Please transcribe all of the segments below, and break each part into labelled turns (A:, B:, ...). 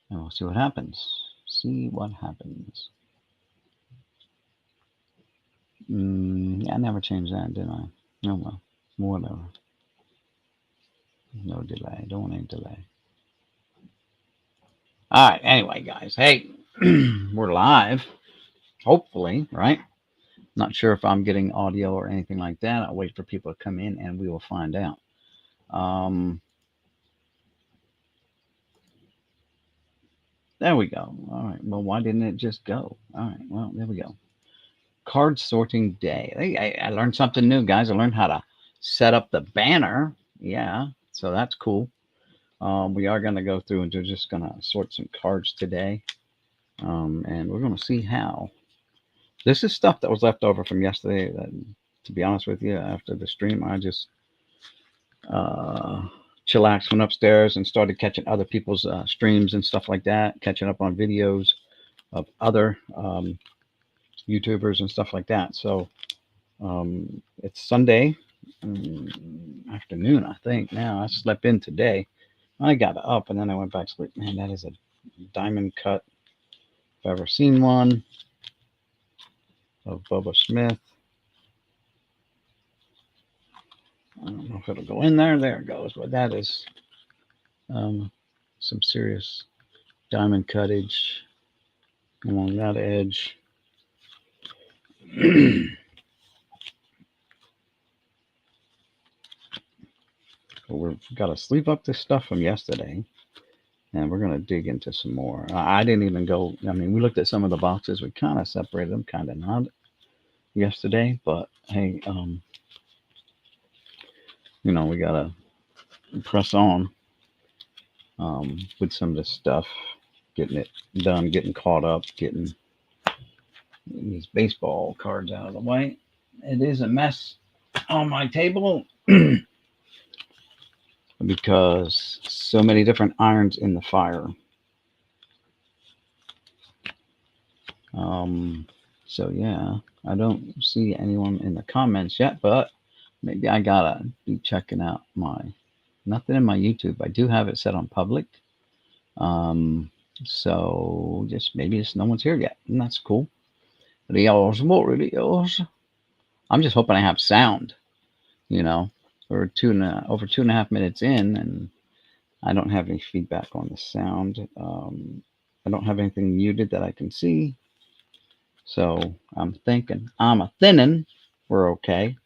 A: And we'll see what happens. See what happens. Yeah, I never changed that, did I? Oh well, whatever. No delay. Don't want any delay. All right. Anyway, guys. Hey, we're live. Hopefully, right? Not sure if I'm getting audio or anything like that. I'll wait for people to come in and we will find out. Um, there we go. All right. Well, why didn't it just go? All right. Well, there we go. Card sorting day. Hey, I learned something new, guys. I learned how to set up the banner. Yeah. So that's cool. We are going to go through and we're just going to sort some cards today. And we're going to see how. This is stuff that was left over from yesterday. That, to be honest with you, after the stream, I just uh, chillaxed, went upstairs, and started catching other people's streams and stuff like that, catching up on videos of other YouTubers and stuff like that. So it's Sunday afternoon, I think. Now I slept in today. I got up and then I went back to sleep. Man, that is a diamond cut. If I've ever seen one of Bubba Smith. I don't know if it'll go in there. There it goes. But that is um, some serious diamond cuttage along that edge. We've got to sleeve up this stuff from yesterday, and we're going to dig into some more. I didn't even go. I mean, we looked at some of the boxes. We kind of separated them, kind of not yesterday. But hey, we got to press on with some of this stuff, getting it done, getting caught up, getting these baseball cards out of the way. It is a mess on my table because so many different irons in the fire. Um, so yeah, I don't see anyone in the comments yet, but maybe I gotta be checking out my nothing in my YouTube. I do have it set on public. Um, so just maybe just no one's here yet, and that's cool. Rios, more Rios. I'm just hoping I have sound. You know, we're over 2.5 minutes in, and I don't have any feedback on the sound. I don't have anything muted that I can see. So I'm thinking I'm a thinning. We're okay.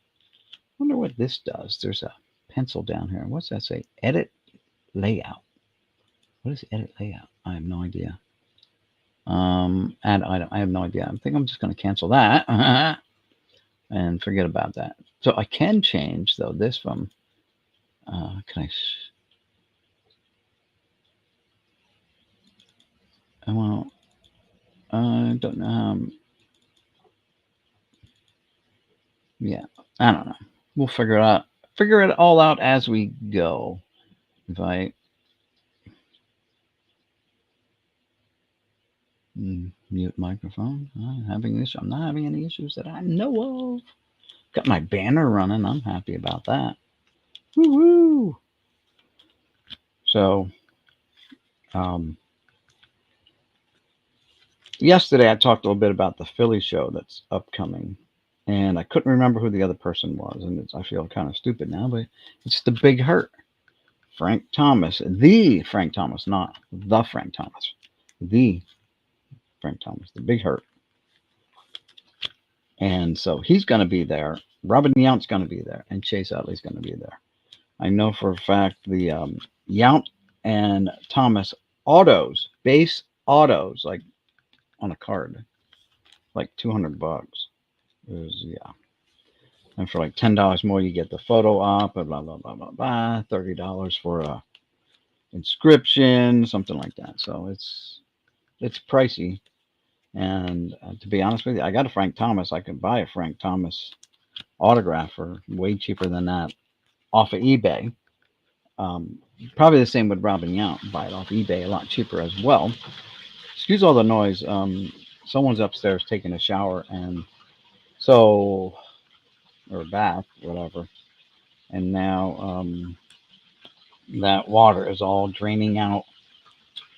A: Wonder what this does. There's a pencil down here. What's that say? Edit layout. What is edit layout? I have no idea. Add item. I have no idea. I think I'm just going to cancel that and forget about that. So I can change though this from. Can I? Well, I don't know. Yeah, I don't know. We'll figure it out. Figure it all out as we go. If I mute microphone, I'm not having any issues that I know of. Got my banner running. I'm happy about that. Woo-hoo! So, um, yesterday I talked a little bit about the Philly show that's upcoming, and I couldn't remember who the other person was, and I feel kind of stupid now, but it's the Big Hurt, Frank Thomas, the Frank Thomas, not the Frank Thomas, the Frank Thomas, the Big Hurt, and so he's going to be there. Robin Yount's going to be there, and Chase Utley's going to be there. I know for a fact the Yount and Thomas autos, base autos, like on a card, like $200. Yeah. And for like $10 more, you get the photo op, blah blah blah blah blah. $30 for a inscription, something like that. So it's pricey. And to be honest with you, I got a Frank Thomas. I could buy a Frank Thomas autograph for way cheaper than that off of eBay. Um, Probably the same with Robin Yount. Buy it off eBay a lot cheaper as well. Excuse all the noise. Someone's upstairs taking a shower, and so or a bath, whatever. And now that water is all draining out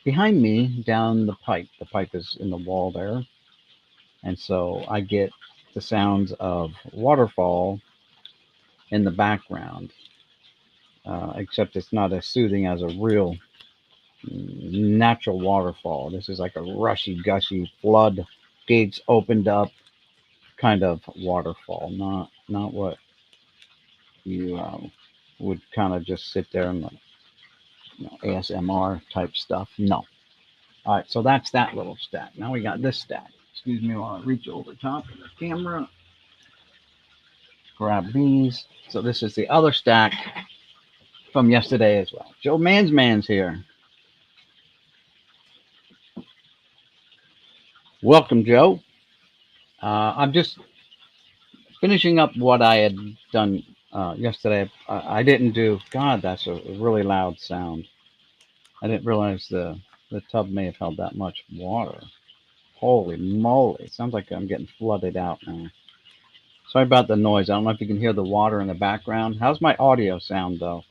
A: behind me down the pipe. The pipe is in the wall there, and so I get the sounds of waterfall in the background. Except it's not as soothing as a real natural waterfall. This is like a rushy, gushy flood gates opened up kind of waterfall, not what you would kind of just sit there and like, ASMR type stuff. No. All right, so that's that little stack. Now we got this stack. Excuse me while I reach over top of the camera. Grab these. So this is the other stack from yesterday as well. Joe Man's here. Welcome, Joe. I'm just finishing up what I had done yesterday. I didn't do. God, that's a really loud sound. I didn't realize the tub may have held that much water. Holy moly! It sounds like I'm getting flooded out now. Sorry about the noise. I don't know if you can hear the water in the background. How's my audio sound though?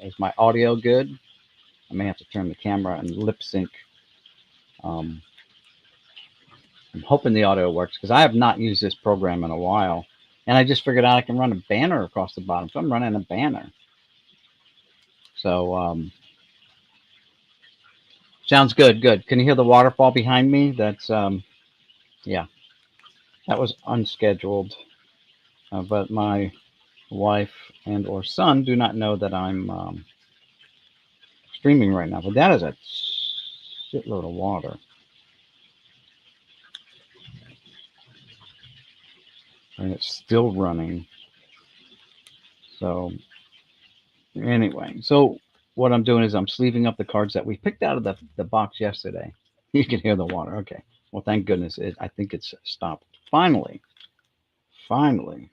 A: Is my audio good? I may have to turn the camera and lip sync. Um, I'm hoping the audio works because I have not used this program in a while. And I just figured out I can run a banner across the bottom. So I'm running a banner. So sounds good. Good. Can you hear the waterfall behind me? That's yeah. That was unscheduled, but my wife and or son do not know that I'm streaming right now. But that is a shitload of water, and it's still running. So anyway, so what I'm doing is I'm sleeving up the cards that we picked out of the box yesterday. You can hear the water. Okay. Well, thank goodness. I think it's stopped. Finally. Finally.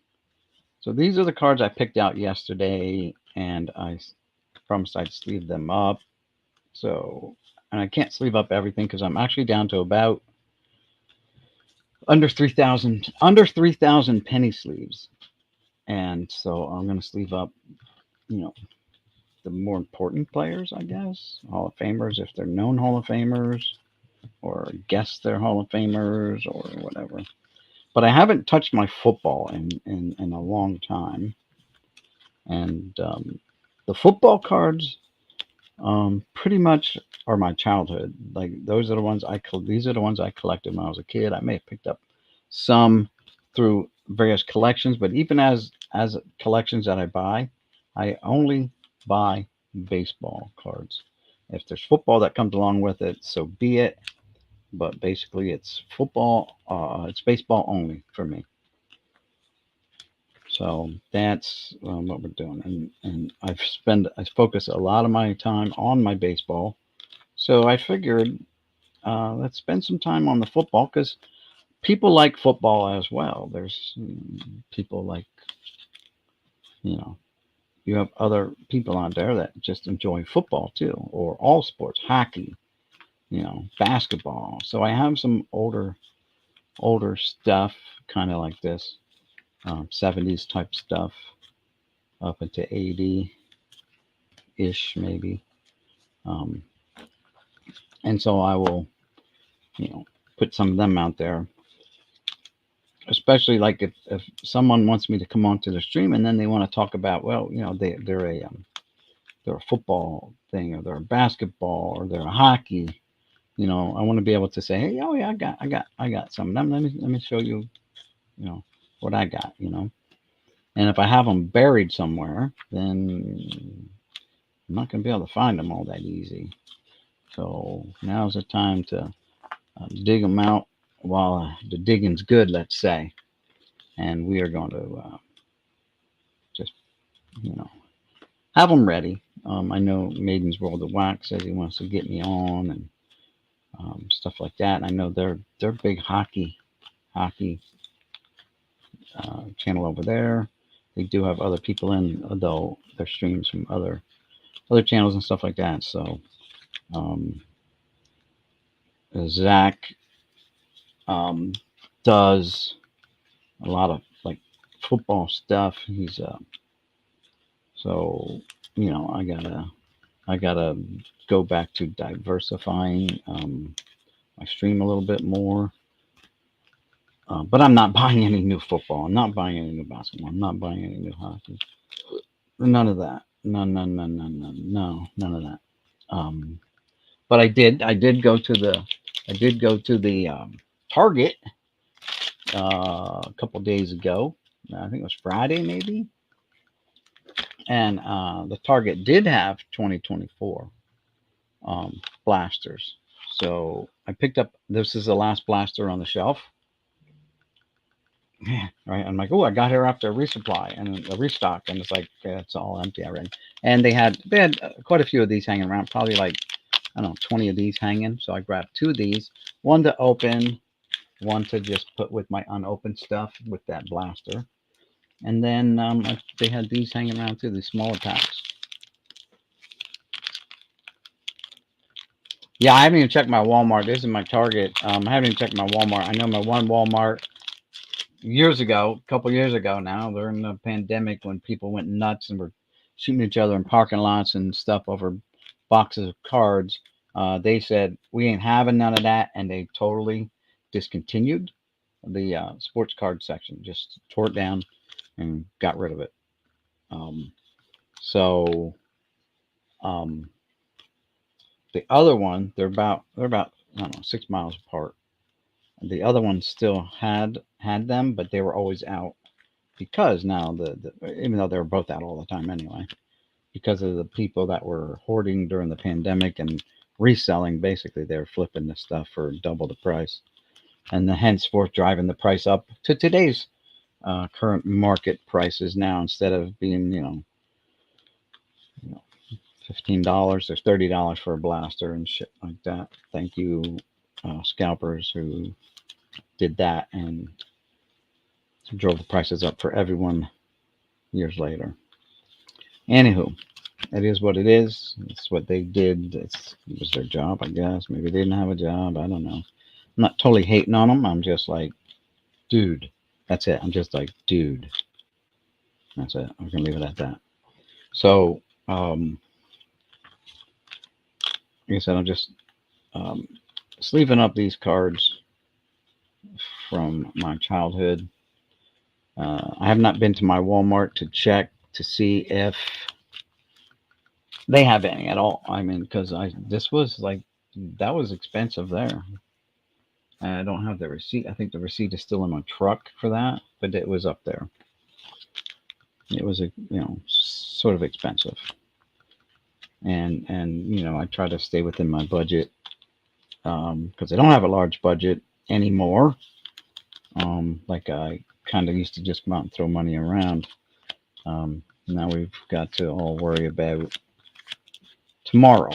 A: So these are the cards I picked out yesterday, and I promised I'd sleeve them up. So, and I can't sleeve up everything because I'm actually down to about under 3,000 penny sleeves, and so I'm going to sleeve up, you know, the more important players, I guess, Hall of Famers if they're known Hall of Famers, or guess they're Hall of Famers or whatever. But I haven't touched my football in a long time, and the football cards pretty much are my childhood. Like those are the ones these are the ones I collected when I was a kid. I may have picked up some through various collections, but even as collections that I buy, I only buy baseball cards. If there's football that comes along with it, so be it. But basically, it's football. It's baseball only for me. So that's what we're doing, and I focus a lot of my time on my baseball. So I figured let's spend some time on the football because people like football as well. There's people like, you know, you have other people out there that just enjoy football too, or all sports, hockey, basketball. So I have some older stuff, kind of like this, 70s type stuff, up into 80 ish maybe. Um, and so I will, put some of them out there, especially like if someone wants me to come onto the stream and then they want to talk about, well, they're a football thing, or they're a basketball, or they're a hockey. I want to be able to say, hey, oh yeah, I got some of them. Let me show you, what I got. And if I have them buried somewhere, then I'm not going to be able to find them all that easy. So now's the time to dig them out while the digging's good, let's say. And we are going to just, have them ready. I know Maiden's World of Wax says he wants to get me on and stuff like that. And I know they're big hockey channel over there. They do have other people in, though their streams from other channels and stuff like that. So Zach does a lot of like football stuff. He's so I gotta I gotta go back to diversifying my stream a little bit more. But I'm not buying any new football. I'm not buying any new basketball. I'm not buying any new hockey. None of that. None of that. Um, but I did go to the Target a couple days ago. I think it was Friday, maybe. And the Target did have 2024 blasters. So I picked up. This is the last blaster on the shelf. Yeah, right. I'm like, oh, I got here after a resupply and a restock, and it's like, yeah, it's all empty already. And they had quite a few of these hanging around, probably like I don't know, 20 of these hanging. So I grabbed two of these, one to open, one to just put with my unopened stuff with that blaster. And then they had these hanging around too, these smaller packs. Yeah, I haven't even checked my Walmart. This is my Target. I haven't even checked my Walmart. I know my one Walmart years ago, a couple years ago now, during the pandemic when people went nuts and were shooting each other in parking lots and stuff over boxes of cards. They said we ain't having none of that, and they totally discontinued the sports card section. Just tore it down and got rid of it. Um, so um, the other one, they're about I don't know 6 miles apart. The other one still had them, but they were always out because now even though they were both out all the time anyway, because of the people that were hoarding during the pandemic and reselling, basically they were flipping the stuff for double the price, and the henceforth driving the price up to today's current market prices now instead of being you know $15 or $30 for a blaster and shit like that. Thank you, scalpers who did that and drove the prices up for everyone years later. Anywho, it is what it is. It's what they did. It was their job, I guess. Maybe they didn't have a job. I don't know. I'm not totally hating on them. I'm just like, dude. That's it. I'm just like, dude. That's it. I'm gonna leave it at that. So, like I said, I'm just um, sleeving up these cards from my childhood. I have not been to my Walmart to check to see if they have any at all. I mean, because this was like that was expensive there. I don't have the receipt. I think the receipt is still in my truck for that, but it was up there. It was sort of expensive, and I try to stay within my budget because I don't have a large budget anymore. Like I kind of used to just come out and throw money around. Now we've got to all worry about tomorrow.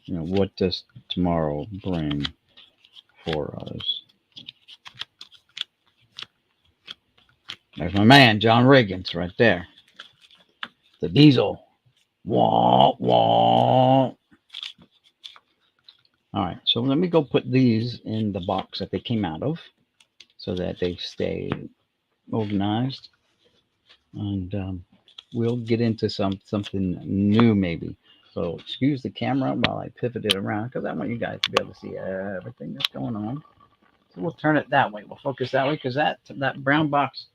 A: What does tomorrow bring for us? There's my man, John Riggins, right there. The diesel. Wah, wah. All right, so let me go put these in the box that they came out of so that they stay organized. And we'll get into something new maybe. So excuse the camera while I pivot it around because I want you guys to be able to see everything that's going on. So we'll turn it that way. We'll focus that way because that brown box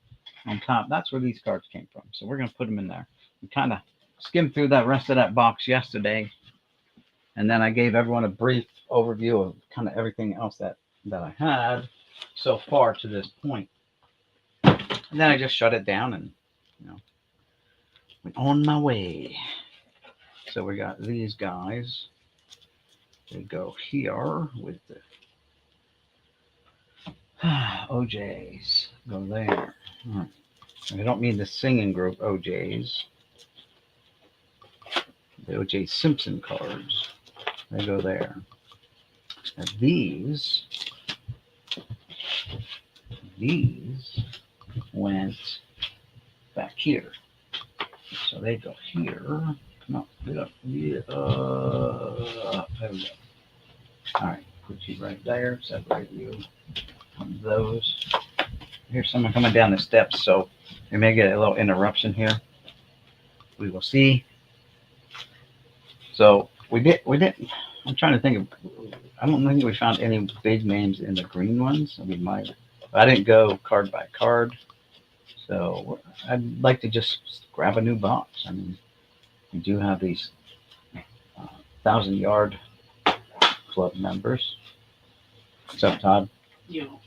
A: on top, that's where these cards came from. So we're going to put them in there. We kind of skimmed through that rest of that box yesterday. And then I gave everyone a brief overview of kind of everything else that I had so far to this point. And then I just shut it down and went on my way. So we got these guys. They go here with the OJs. Go there. I don't mean the singing group OJs. The OJ Simpson cards. They go there. And these went back here. So they go here. Come on, get up. Yeah, there we go. All right, put you right there. Separate you from those. Here's someone coming down the steps, so we may get a little interruption here. We will see. So we didn't. I'm trying to think of. I don't think we found any big names in the green ones. We might. I didn't go card by card, so I'd like to just grab a new box. I mean, we do have these 1,000 yard club members. What's up, Todd?
B: You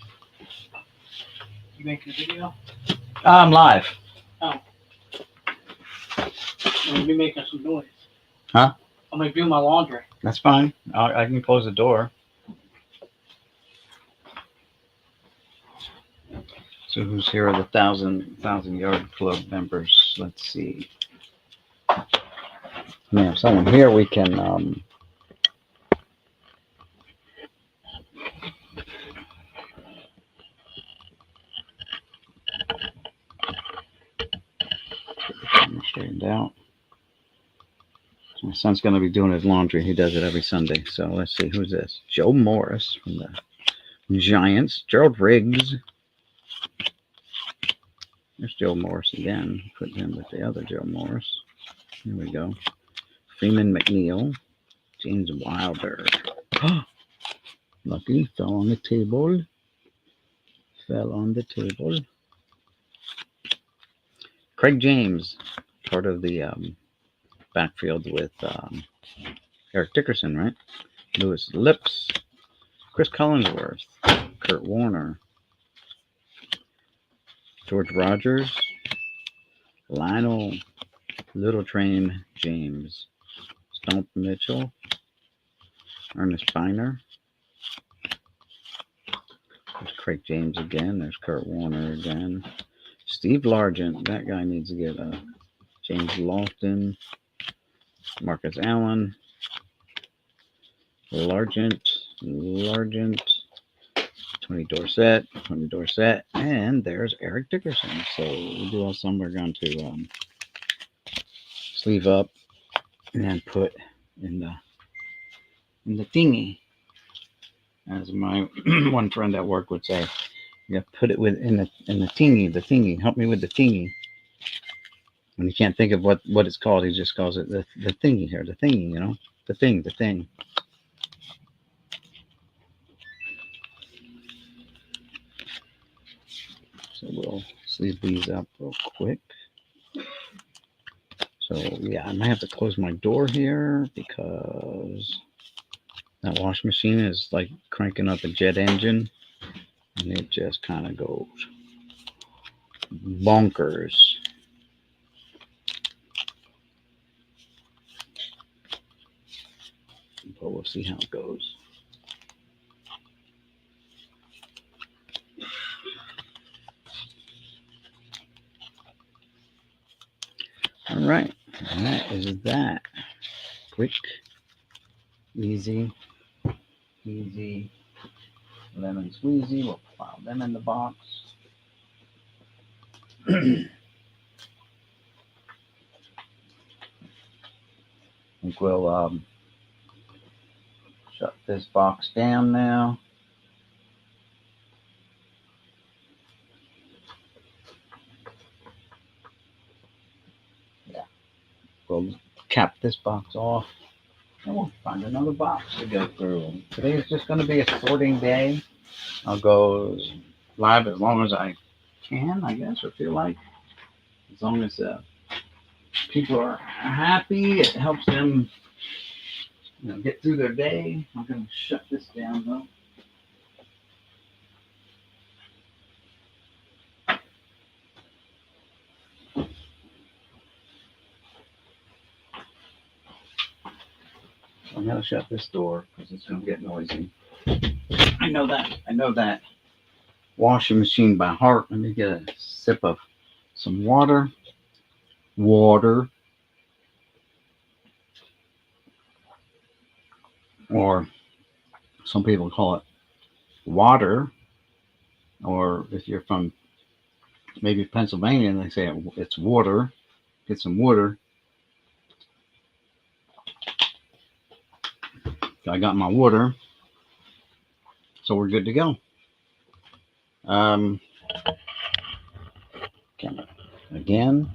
B: making a video?
A: I'm live.
B: Oh. I'm gonna be making some noise.
A: Huh?
B: I'm gonna do my laundry.
A: That's fine. I can close the door. So who's here are the 1,000 yard club members? Let's see. We have someone here. We can straightened out. My son's going to be doing his laundry. He does it every Sunday. So let's see. Who's this? Joe Morris from the Giants. Gerald Riggs. There's Joe Morris again. Put him with the other Joe Morris. Here we go. Freeman McNeil. James Wilder. Lucky. Fell on the table. Fell on the table. Craig James. Part of the backfield with Eric Dickerson, right? Lewis Lips. Chris Collinsworth. Kurt Warner. George Rogers. Lionel Little Train James. Stomp Mitchell. Ernest Biner. There's Craig James again. There's Kurt Warner again. Steve Largent. That guy needs to get a James Lofton. Marcus Allen. Largent. Tony Dorsett. And there's Eric Dickerson. So we do have some we're going to sleeve up and put in the thingy. As my one friend at work would say, you put it in the thingy. Help me with the thingy. When he can't think of what it's called, he just calls it the thingy here. The thingy, the thing. So we'll sleeve these up real quick. So yeah, I might have to close my door here because that wash machine is like cranking up a jet engine and it just kind of goes bonkers. But we'll see how it goes. All right, and that is that. Quick, easy, lemon squeezy. We'll file them in the box. I think we'll shut this box down now. Yeah, we'll cap this box off and we'll find another box to go through. Today is just going to be a sorting day. I'll go live as long as I can, I guess, or feel like. As long as people are happy, it helps them get through their day. I'm going to shut this down, though. I'm going to shut this door because it's going to get noisy. I know that washing machine by heart. Let me get a sip of some water. Or some people call it water. Or if you're from maybe Pennsylvania and they say it's water, get some water. I got my water, so we're good to go. Again,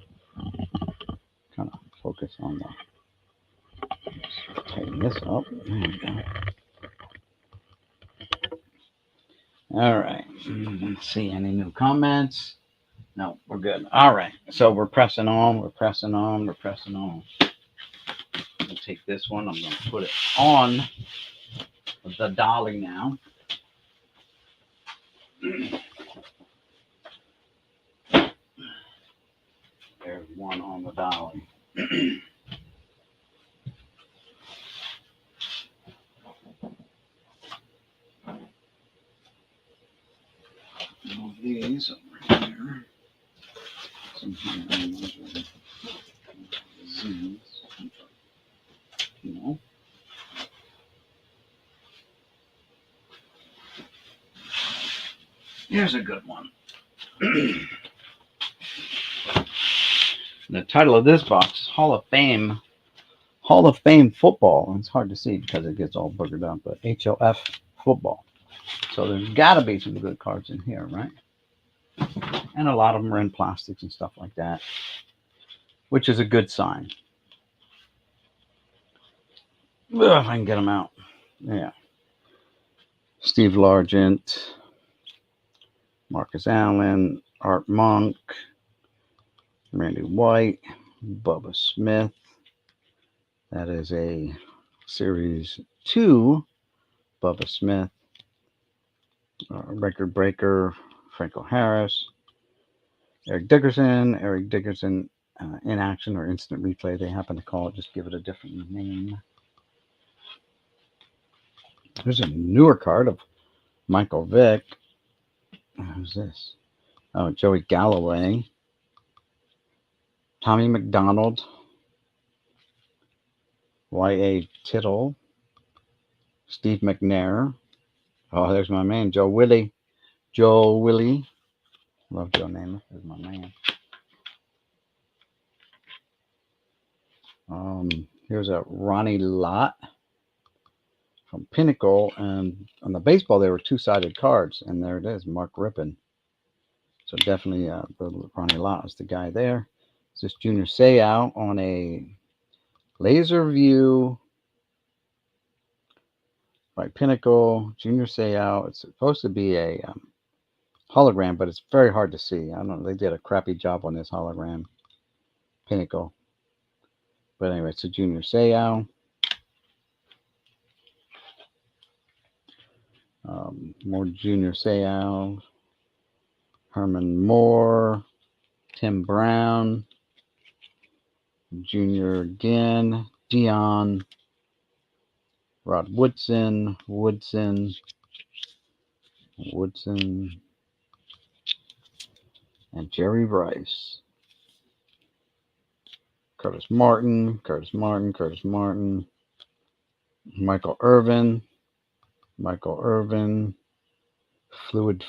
A: kind of focus on Tighten this up. There we go. All right. Let's see. Any new comments? No, we're good. All right. So we're pressing on. We're pressing on. We're pressing on. I'm going to take this one. I'm going to put it on the dolly now. There's one on the dolly. All these over here. Some here. No. Here's a good one. The title of this box is Hall of Fame football. It's hard to see because it gets all boogered up, but HOF football. So there's got to be some good cards in here, right? And a lot of them are in plastics and stuff like that, which is a good sign. Ugh, if I can get them out. Yeah. Steve Largent, Marcus Allen, Art Monk, Randy White, Bubba Smith. That is a Series 2 Bubba Smith. Record breaker, Franco Harris. Eric Dickerson in action or instant replay, they happen to call it, just give it a different name. There's a newer card of Michael Vick. Who's this? Oh, Joey Galloway. Tommy McDonald. Y.A. Tittle. Steve McNair. Oh, there's my man, Joe Willie. Joe Willie. Love Joe Namath. There's my man. Here's a Ronnie Lott from Pinnacle, and on the baseball they were two-sided cards, and there it is, Mark Rippon. So definitely the Ronnie Lott was the guy there. This is Junior Seau on a laser view by Pinnacle. Junior Seau. It's supposed to be a hologram, but it's very hard to see. I don't know. They did a crappy job on this hologram. Pinnacle. But anyway, it's a Junior Seau. More Junior Seau. Herman Moore. Tim Brown. Junior again. Dion. Rod Woodson. And Jerry Rice. Curtis Martin. Michael Irvin. Fluid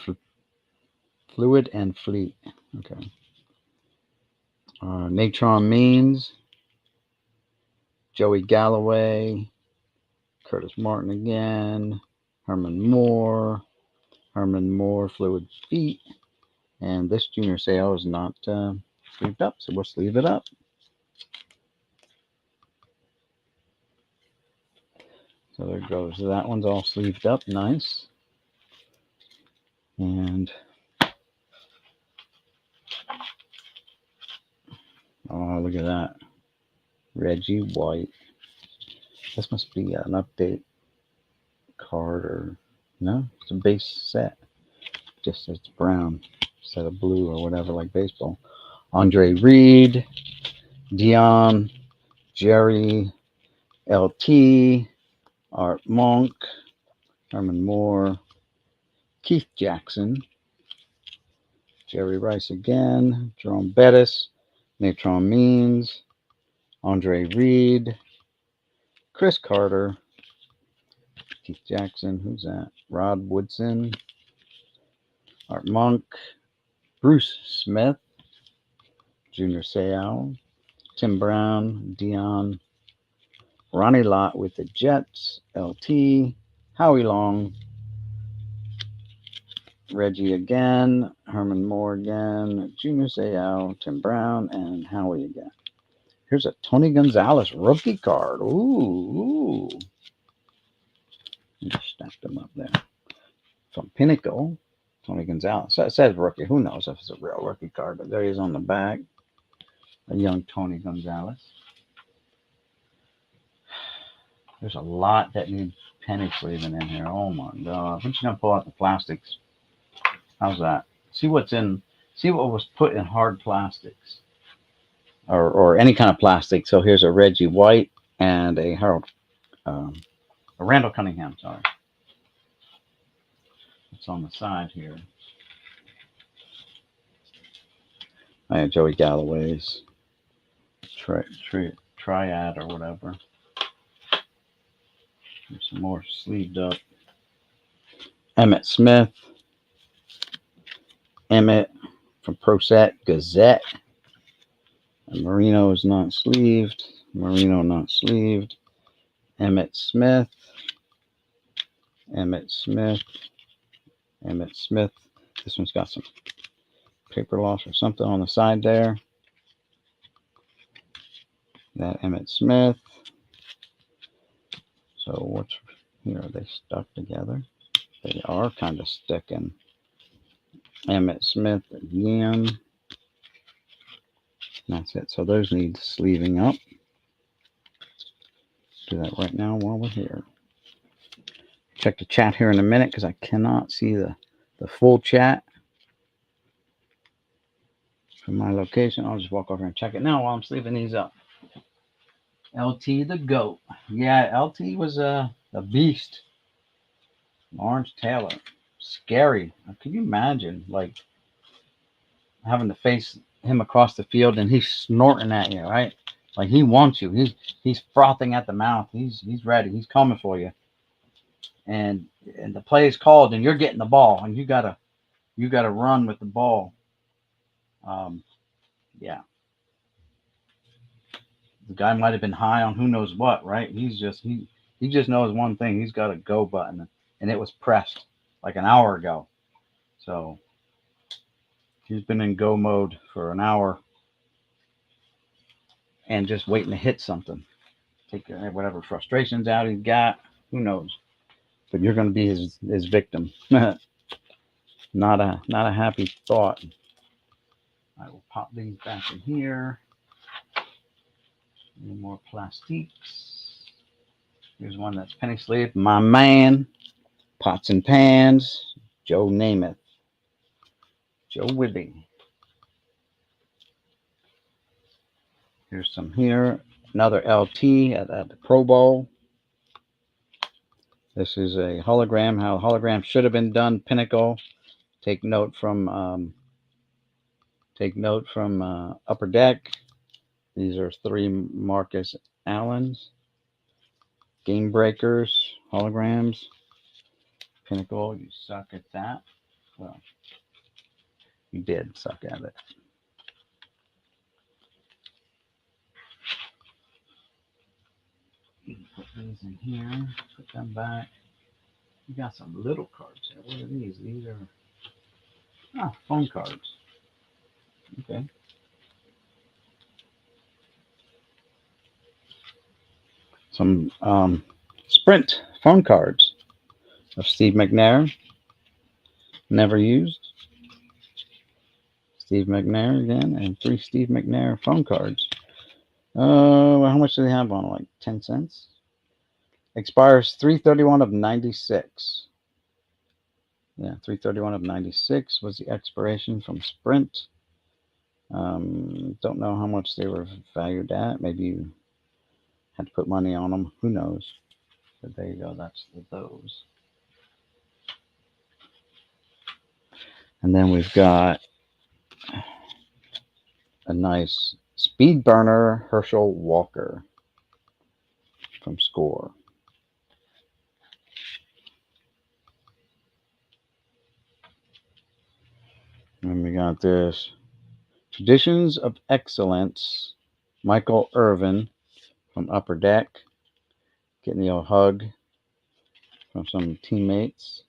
A: and Fleet. Okay. Natron Means. Joey Galloway. Curtis Martin again. Herman Moore, Fluid Feet. And this Junior Seau is not sleeved up, so we'll sleeve it up. So there goes. That one's all sleeved up, nice. And oh, look at that. Reggie White. This must be an update card, or no, it's a base set. Just it's brown instead of blue or whatever, like baseball. Andre Reed, Dion, Jerry, LT, Art Monk, Herman Moore, Keith Jackson, Jerry Rice again, Jerome Bettis, Natron Means, Andre Reed, Chris Carter, Keith Jackson, who's that? Rod Woodson, Art Monk, Bruce Smith, Junior Seau, Tim Brown, Dion, Ronnie Lott with the Jets, LT, Howie Long, Reggie again, Herman Moore again, Junior Seau, Tim Brown, and Howie again. Here's a Tony Gonzalez rookie card. Ooh. Just stack them up there. From Pinnacle, Tony Gonzalez. So it says rookie. Who knows if it's a real rookie card? But there he is on the back. A young Tony Gonzalez. There's a lot that needs penny sleeving in here. Oh my God. I'm just going to pull out the plastics. How's that? See what's in, see what was put in hard plastics. Or any kind of plastic. So here's a Reggie White and a Harold, a Randall Cunningham, sorry. It's on the side here. I had Joey Galloway's triad or whatever. There's some more sleeved up. Emmett Smith. Emmett from Pro Set Gazette. And Marino is not sleeved. Marino not sleeved. Emmett Smith. Emmett Smith. Emmett Smith. This one's got some paper loss or something on the side there. That Emmett Smith. So what's here? Are they stuck together? They are kind of sticking. Emmett Smith again. That's it. So those need sleeving up. Do that right now while we're here. Check the chat here in a minute because I cannot see the full chat from my location. I'll just walk over and check it now while I'm sleeving these up. LT the GOAT. Yeah, LT was a beast. Lawrence Taylor. Scary. Can you imagine, like, having to face him across the field and he's snorting at you, right? Like he wants you. He's frothing at the mouth. He's ready. He's coming for you. And the play is called and you're getting the ball and you gotta run with the ball. Yeah. The guy might have been high on who knows what, right? He just knows one thing. He's got a go button and it was pressed like an hour ago. So he's been in go mode for an hour and just waiting to hit something. Take whatever frustrations out he's got. Who knows? But you're going to be his victim. Not a happy thought. I will pop these back in here. Any more plastiques? Here's one that's penny sleeved. My man, Pots and Pans, Joe Namath, Joe Wibby. Here's some here. Another LT at the Pro Bowl. This is a hologram. How hologram should have been done. Pinnacle. Take note from Upper Deck. These are 3 Marcus Allens. Game Breakers, holograms. Pinnacle, you suck at that. Well, you did suck at it. Put these in here. Put them back. You got some little cards here. What are these? These are phone cards. Okay. Some Sprint phone cards of Steve McNair. Never used. Steve McNair again, and 3 Steve McNair phone cards. Well, how much do they have on? Like 10 cents? Expires 3/31 of 96. Yeah, 3/31 of 96 was the expiration from Sprint. Don't know how much they were valued at. Maybe you had to put money on them. Who knows? But there you go. That's those. And then we've got a nice speed burner Herschel Walker from Score. And we got this Traditions of Excellence, Michael Irvin from Upper Deck, getting the old hug from some teammates.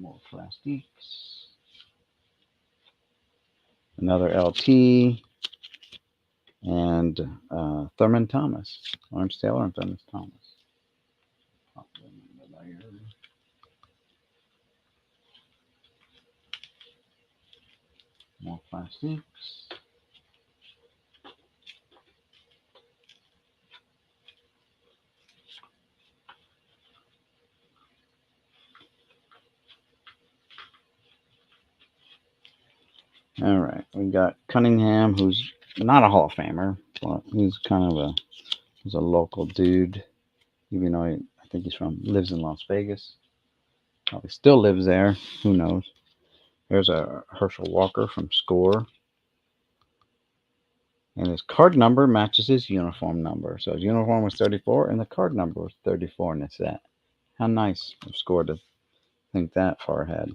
A: More plastiques. Another LT. And Thurman Thomas. Lawrence Taylor and Thurman Thomas. More plastics. All right, we got Cunningham, who's not a Hall of Famer, but he's kind of he's a local dude, even though I think lives in Las Vegas. Probably still lives there. Who knows? There's a Herschel Walker from Score. And his card number matches his uniform number. So his uniform was 34 and the card number was 34, and it's that. How nice of Score to think that far ahead.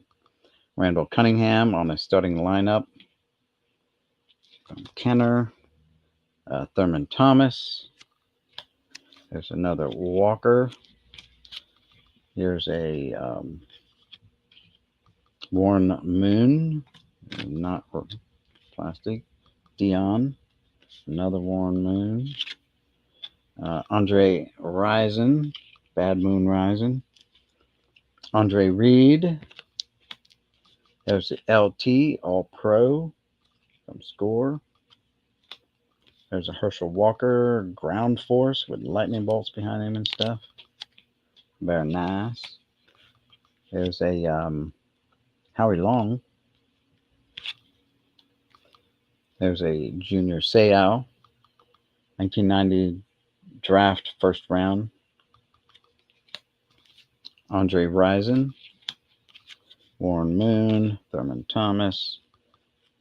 A: Randall Cunningham on the starting lineup. From Kenner. Thurman Thomas. There's another Walker. Here's a Warren Moon. Not plastic. Dion. Another Warren Moon. Andre Rison. Bad Moon Rison. Andre Reed. There's the LT All Pro from Score. There's a Herschel Walker Ground Force with lightning bolts behind him and stuff. Very nice. There's a Howie Long. There's a Junior Seau. 1990 draft first round. Andre Rison. Warren Moon. Thurman Thomas.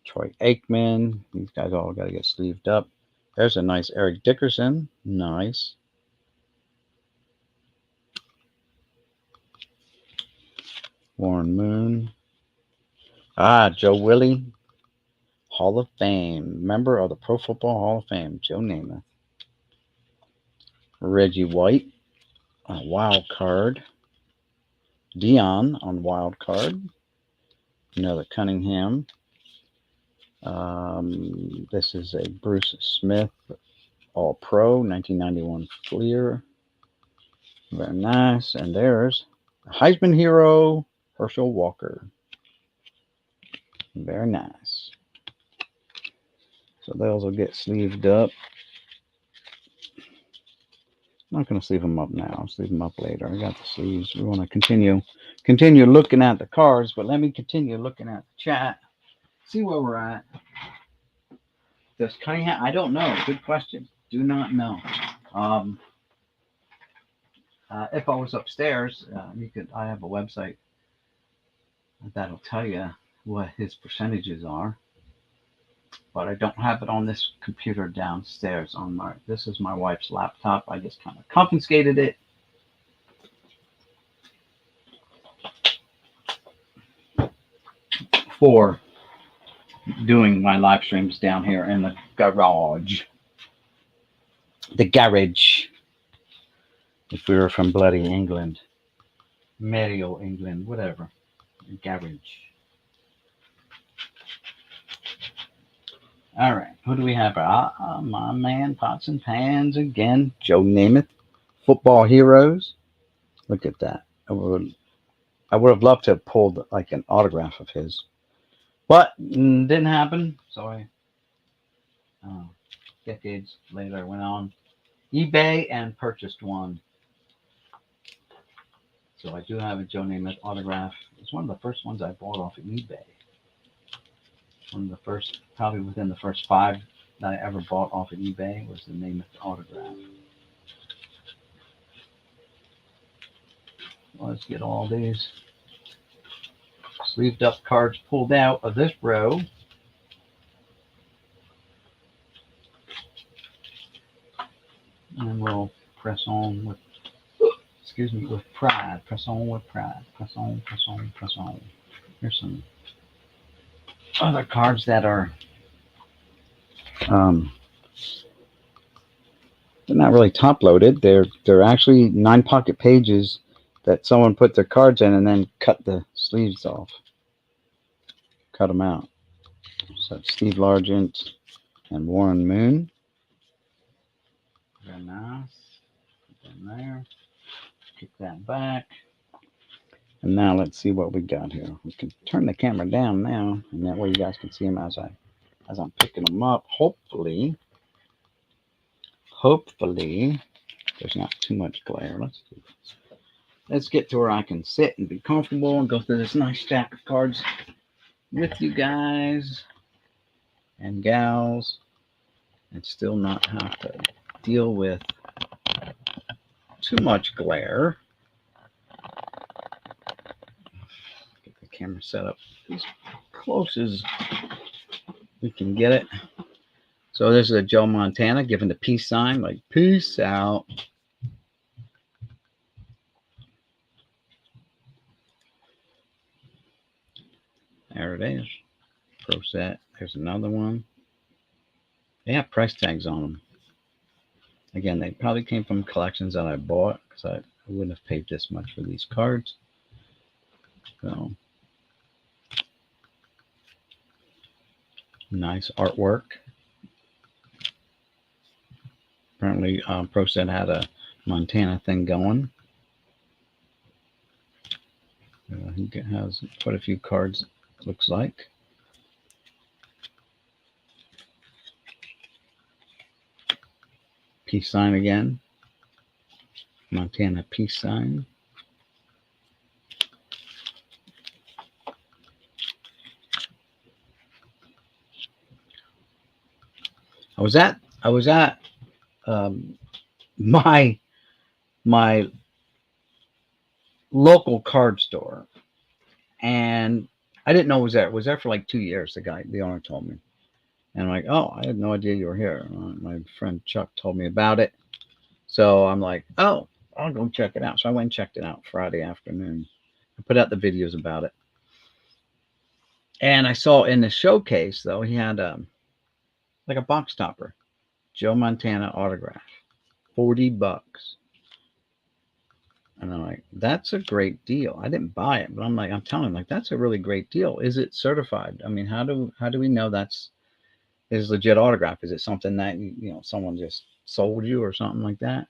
A: Troy Aikman. These guys all got to get sleeved up. There's a nice Eric Dickerson. Nice. Warren Moon. Joe Willie. Hall of Fame. Member of the Pro Football Hall of Fame. Joe Namath. Reggie White. A wild card. Dion on wild card. Another Cunningham. This is a Bruce Smith All Pro 1991 Fleer. Very nice. And there's a Heisman hero, Herschel Walker. Very nice. So those will get sleeved up. I'm not going to sleeve them up now. I'll sleeve them up later. I got the sleeves. We want to continue looking at the cards, but let me continue looking at the chat. See where we're at. Does Cunningham? I don't know. Good question. Do not know. If I was upstairs, I have a website that'll tell you what his percentages are. But I don't have it on this computer downstairs. This is my wife's laptop. I just kind of confiscated it. For doing my live streams down here in the garage. The garage. If we were from bloody England. Medieval England, whatever. The garage. All right, who do we have? My man, Pots and Pans again. Joe Namath, Football Heroes. Look at that. I would have loved to have pulled like an autograph of his, but didn't happen. So decades later, I went on eBay and purchased one. So I do have a Joe Namath autograph. It's one of the first ones I bought off of eBay. One of the first, probably within the first 5 that I ever bought off of eBay was the Namath autograph. Let's get all these sleeved up cards pulled out of this row. And we'll press on with, with pride. Press on with pride. Press on, press on, press on. Here's some other cards that are they're not really top loaded. They're actually 9 pocket pages that someone put their cards in and then cut the sleeves off, cut them out. So it's Steve Largent and Warren Moon. Very nice. Put that in there. Kick that back. And now let's see what we got here. We can turn the camera down now, and that way you guys can see them as I'm picking them up. Hopefully, there's not too much glare. Let's get to where I can sit and be comfortable and go through this nice stack of cards with you guys and gals, and still not have to deal with too much glare. Get the camera set up as close as we can get it. So this is a Joe Montana giving the peace sign, like peace out. There it is. Pro set. There's another one. They have price tags on them. Again, they probably came from collections that I bought because I wouldn't have paid this much for these cards. So nice artwork. Apparently, Pro Set had a Montana thing going. He has quite a few cards, it looks like. Peace sign again. Montana peace sign. I was at my local card store, and I didn't know it was there. It was there for like 2 years. The owner told me, and I'm like, oh, I had no idea you were here. My friend Chuck told me about it, so I'm like, oh, I'll go check it out. So I went and checked it out Friday afternoon. I put out the videos about it, and I saw in the showcase though he had like a box topper, Joe Montana autograph, $40. And I'm like, that's a great deal. I didn't buy it, but I'm telling him, like, that's a really great deal. Is it certified? I mean, how do we know that's his legit autograph? Is it something that someone just sold you or something like that?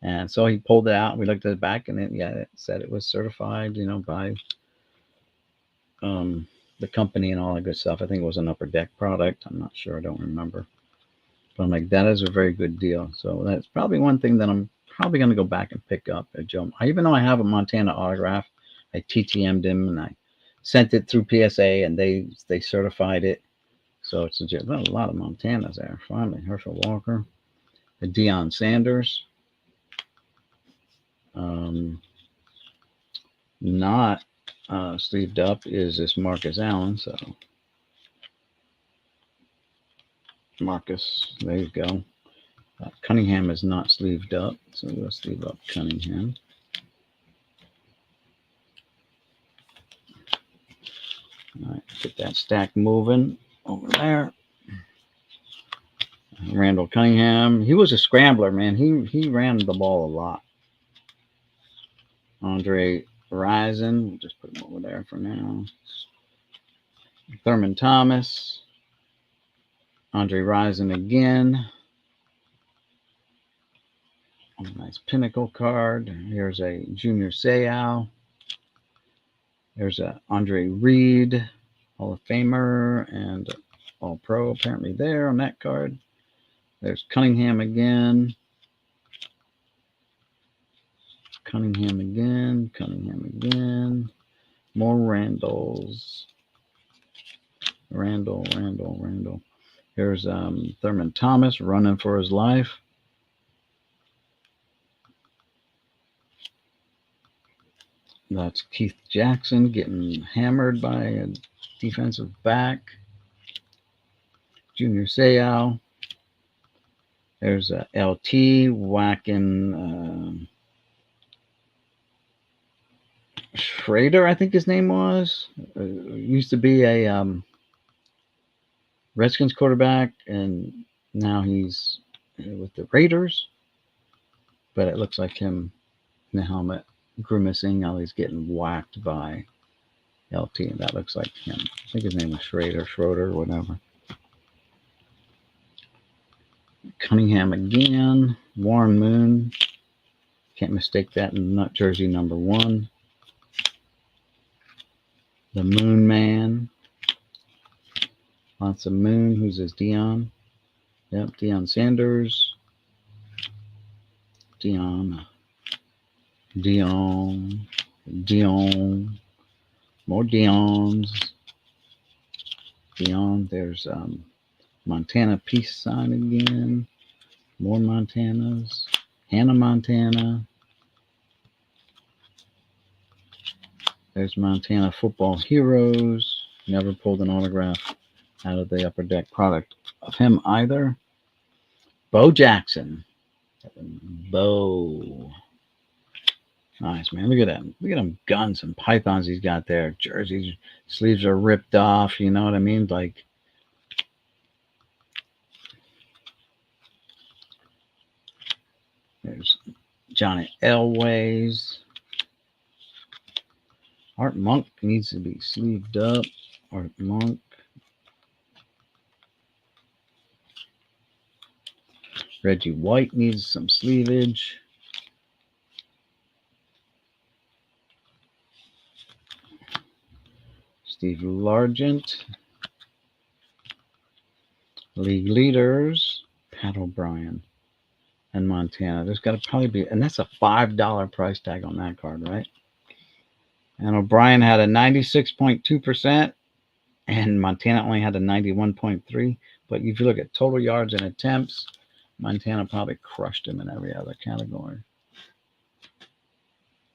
A: And so he pulled it out. We looked at the back, and it said it was certified, by the company and all that good stuff. I think it was an Upper Deck product. I'm not sure. I don't remember. But I'm like, that is a very good deal. So that's probably one thing that I'm probably going to go back and pick up at Joe. Even though I have a Montana autograph, I TTM'd him and I sent it through PSA, and they certified it. So it's legit. Well, a lot of Montanas there. Finally, Herschel Walker, the Deion Sanders. Not sleeved up is this Marcus Allen. So Marcus, there you go. Cunningham is not sleeved up, so we'll sleeve up Cunningham. All right, get that stack moving over there. Randall Cunningham, he was a scrambler, man. He ran the ball a lot. Andre Rison, we'll just put him over there for now. Thurman Thomas, Andre Rison again. A nice Pinnacle card. Here's a Junior Seau. There's a Andre Reed, Hall of Famer and All Pro apparently there on that card. There's Cunningham again. Cunningham again. More Randalls. Randall. Here's Thurman Thomas running for his life. That's Keith Jackson getting hammered by a defensive back. Junior Seau. There's a LT whacking Schrader, I think his name was. Used to be a Redskins quarterback, and now he's with the Raiders. But it looks like him in the helmet. grimacing while he's getting whacked by LT, and that looks like him. I think his name was Schroeder, whatever. Cunningham again. Warren Moon. Can't mistake that in nut jersey number 1. The Moon Man. Lots of Moon. Who's this? Dion. Yep, Deion Sanders. Dion. More Dion's. Dion. There's Montana peace sign again. More Montanas. Hannah Montana. There's Montana football heroes. Never pulled an autograph out of the Upper Deck product of him either. Bo Jackson. Bo. Nice, man. Look at that. Look at them guns and pythons he's got there. Jerseys, sleeves are ripped off. You know what I mean? Like, there's Johnny Elway's. Art Monk needs to be sleeved up. Art Monk. Reggie White needs some sleevage. Steve Largent. League leaders. Pat O'Brien and Montana. There's got to probably be, and that's a $5 price tag on that card, right? And O'Brien had a 96.2%, and Montana only had a 91.3%. But if you look at total yards and attempts, Montana probably crushed him in every other category.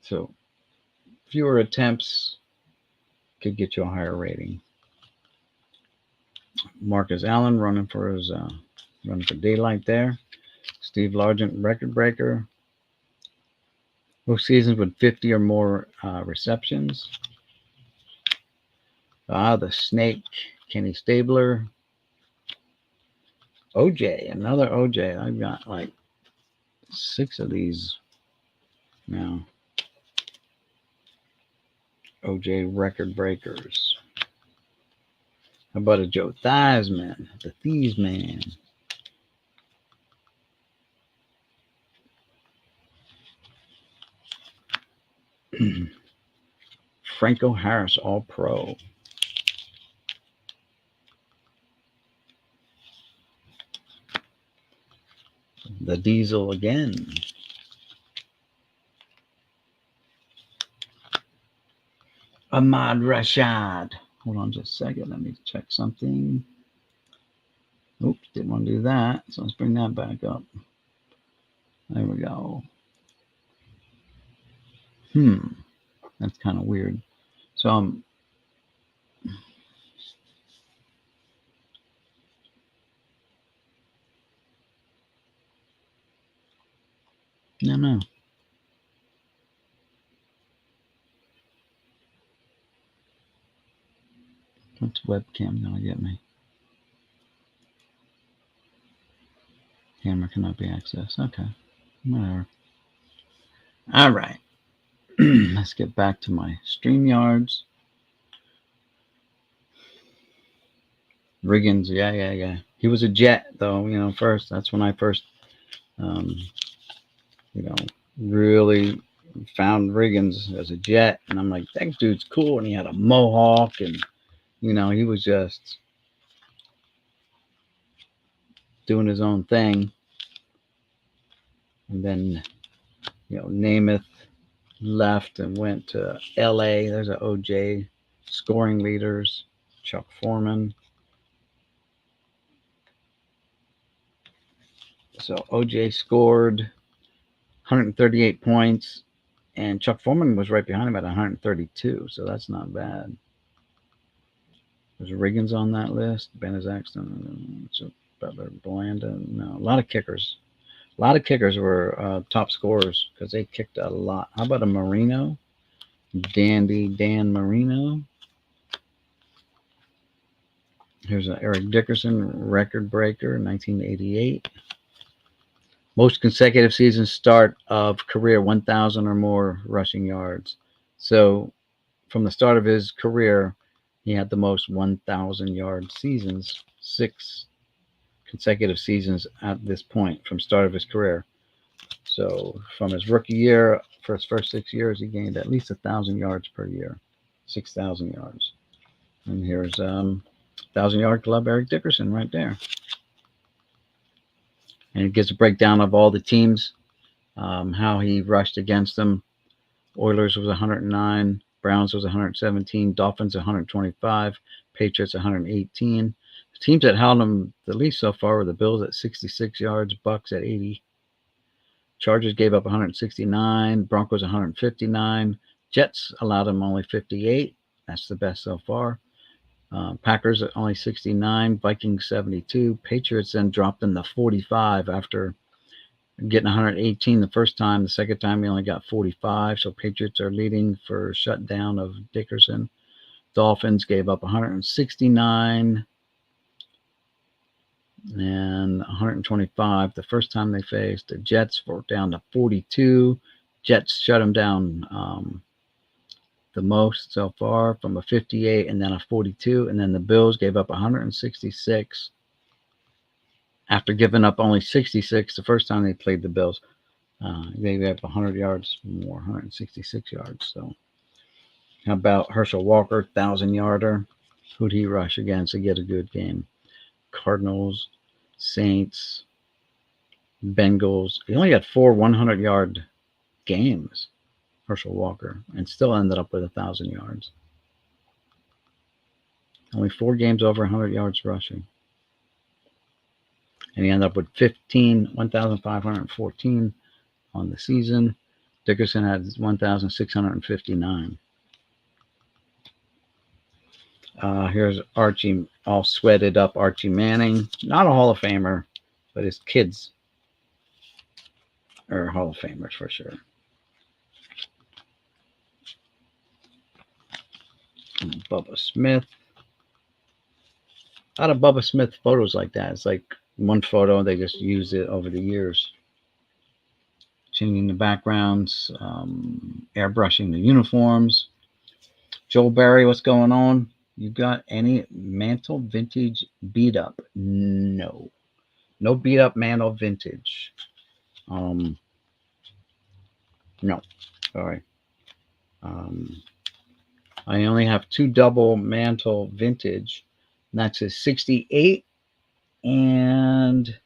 A: So fewer attempts could get you a higher rating. Marcus Allen running for daylight there. Steve Largent, record breaker. Both seasons with 50 or more receptions. The Snake, Kenny Stabler. OJ, another OJ. I've got like 6 of these now. OJ record breakers. How about a Joe Theismann, the Thieves Man? Franco Harris, All Pro. The Diesel again. Ahmad Rashad. Hold on just a second. Let me check something. Oops, didn't want to do that. So let's bring that back up. There we go. That's kind of weird. So no. What's webcam gonna get me? Camera cannot be accessed. Okay, whatever. All right. Let's get back to my StreamYards. Riggins, yeah. He was a Jet, though, first. That's when I first, really found Riggins as a Jet. And I'm like, that dude's cool. And he had a mohawk. And, he was just doing his own thing. And then, Namath left and went to LA. There's an OJ. Scoring leaders. Chuck Foreman. So OJ scored 138 points, and Chuck Foreman was right behind him at 132. So that's not bad. There's Riggins on that list. Ben Axton, Butler, Blanda. No, a lot of kickers. A lot of kickers were top scorers because they kicked a lot. How about a Marino? Dandy Dan Marino. Here's an Eric Dickerson record breaker, 1988. Most consecutive season start of career 1,000 or more rushing yards. So from the start of his career, he had the most 1,000 yard seasons, 6 consecutive seasons at this point from start of his career. So from his rookie year, for his first 6 years, he gained at least 1,000 yards per year, 6,000 yards. And here's 1,000 yard club Eric Dickerson right there. And it gives a breakdown of all the teams, how he rushed against them. Oilers was 109, Browns was 117, Dolphins 125, Patriots 118. The teams that held him the least so far were the Bills at 66 yards, Bucks at 80, Chargers gave up 169, Broncos 159, Jets allowed him only 58. That's the best so far. Packers at only 69, Vikings 72, Patriots then dropped him to 45 after getting 118 the first time. The second time he only got 45. So Patriots are leading for shutdown of Dickerson. Dolphins gave up 169 and 125 the first time they faced. The Jets were down to 42. Jets shut them down the most so far from a 58 and then a 42. And then the Bills gave up 166 after giving up only 66 the first time they played the Bills. They have 100 yards more, 166 yards. So, how about Herschel Walker, 1,000 yarder? Who'd he rush against to get a good game? Cardinals, Saints, Bengals. He only had 4 100-yard games, Herschel Walker, and still ended up with 1,000 yards. Only 4 games over 100 yards rushing. And he ended up with 1,514 on the season. Dickerson had 1,659. Here's Archie, all sweated up Archie Manning. Not a Hall of Famer, but his kids are Hall of Famers for sure. And Bubba Smith. A lot of Bubba Smith photos like that. It's like one photo, they just use it over the years. Changing the backgrounds, airbrushing the uniforms. Joel Berry, what's going on? You got any Mantle vintage beat up? No. No beat up Mantle vintage. No. Sorry. I only have 2 double Mantle vintage. And that's a 68 and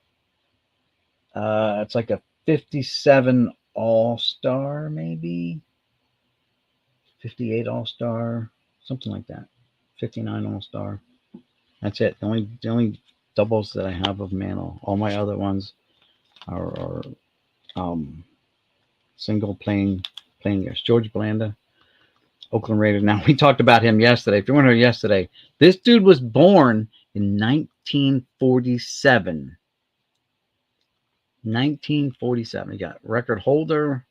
A: it's like a 57 All-Star, maybe 58 All-Star, something like that. 59 All-Star. That's it. The only doubles that I have of Mantle. All my other ones are single playing years. George Blanda, Oakland Raiders. Now we talked about him yesterday. If you weren't here yesterday, this dude was born in 1947. 1947. He got record holder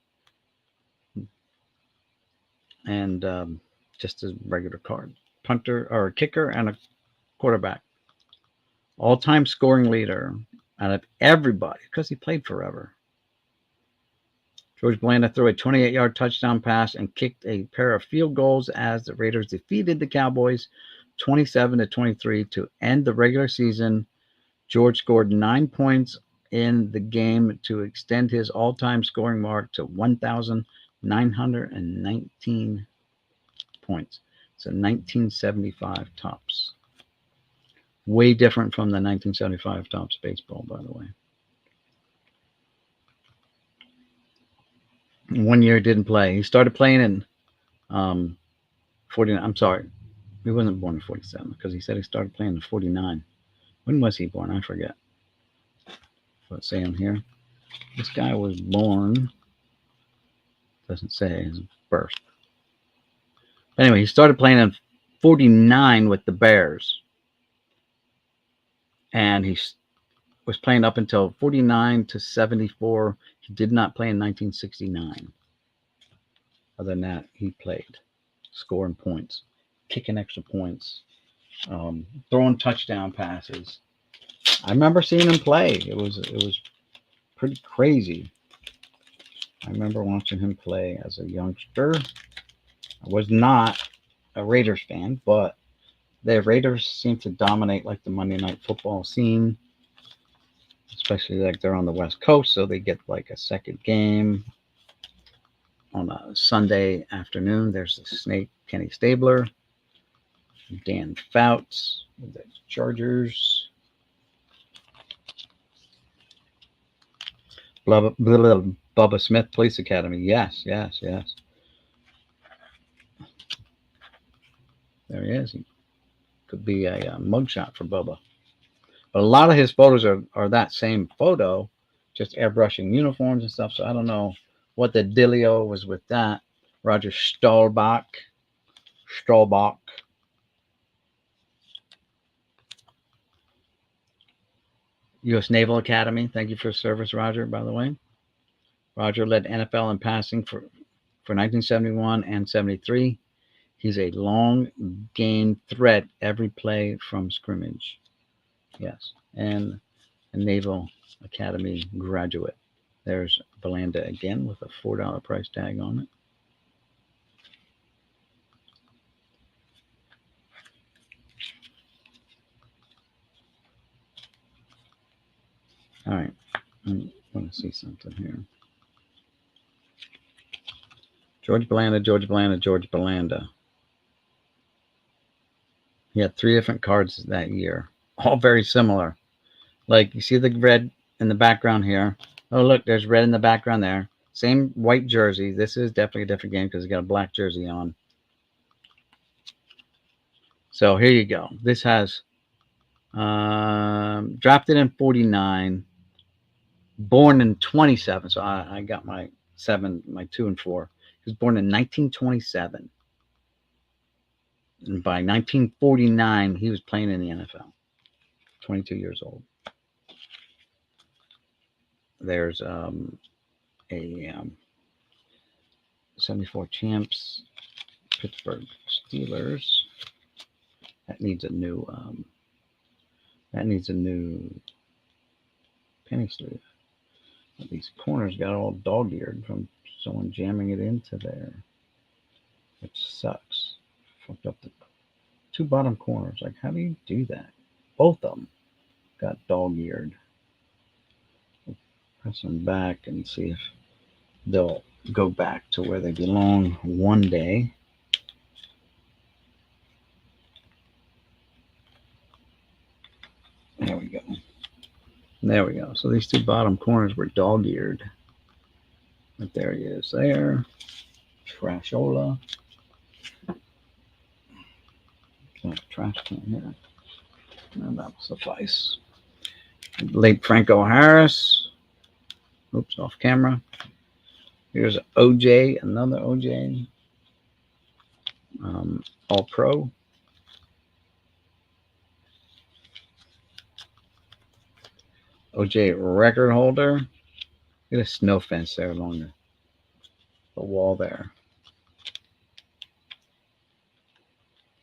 A: and just a regular card. Punter or kicker and a quarterback. All-time scoring leader out of everybody because he played forever. George Blanda threw a 28-yard touchdown pass and kicked a pair of field goals as the Raiders defeated the Cowboys 27-23 to end the regular season. George scored 9 points in the game to extend his all-time scoring mark to 1,919 points. So 1975 tops. Way different from the 1975 tops baseball, by the way. 1 year didn't play. He started playing in 49. I'm sorry. He wasn't born in 47 because he said he started playing in 49. When was he born? I forget. Let's say on here. This guy was born. Doesn't say his birth. Anyway, he started playing in 49 with the Bears. And he was playing up until 49-74. He did not play in 1969. Other than that, he played, scoring points, kicking extra points, throwing touchdown passes. I remember seeing him play. It was pretty crazy. I remember watching him play as a youngster. I was not a Raiders fan, but the Raiders seem to dominate like the Monday Night Football scene, especially like they're on the West Coast, so they get like a second game on a Sunday afternoon. There's the Snake, Kenny Stabler, Dan Fouts, the Chargers. Bubba Smith Police Academy. Yes, yes, yes. There he is. He could be a mugshot for Bubba. But a lot of his photos are that same photo, just airbrushing uniforms and stuff. So I don't know what the dealio was with that. Roger Staubach. U.S. Naval Academy. Thank you for service, Roger, by the way. Roger led NFL in passing for 1971 and 73. He's a long game threat every play from scrimmage. Yes. And a Naval Academy graduate. There's Belanda again with a $4 price tag on it. All right. I want to see something here. George Belanda. He had 3 different cards that year, all very similar. Like you see the red in the background here. Oh, look, there's red in the background there. Same white jersey. This is definitely a different game because he got a black jersey on. So here you go. This has drafted in 49, born in 27. So I got my 2 and 4. He was born in 1927. And by 1949, he was playing in the NFL. 22 years old. There's a 74 champs, Pittsburgh Steelers. That needs a new penny sleeve. These corners got all dog-eared from someone jamming it into there, which sucks. Fucked up the 2 bottom corners. Like, how do you do that? Both of them got dog-eared. We'll press them back and see if they'll go back to where they belong one day. There we go. There we go. So these 2 bottom corners were dog-eared. But there he is there. Trashola. Trash can here. And that will suffice. Late Franco Harris. Oops, off camera. Here's OJ, another OJ. All Pro. OJ record holder. Get a snow fence there along the wall there.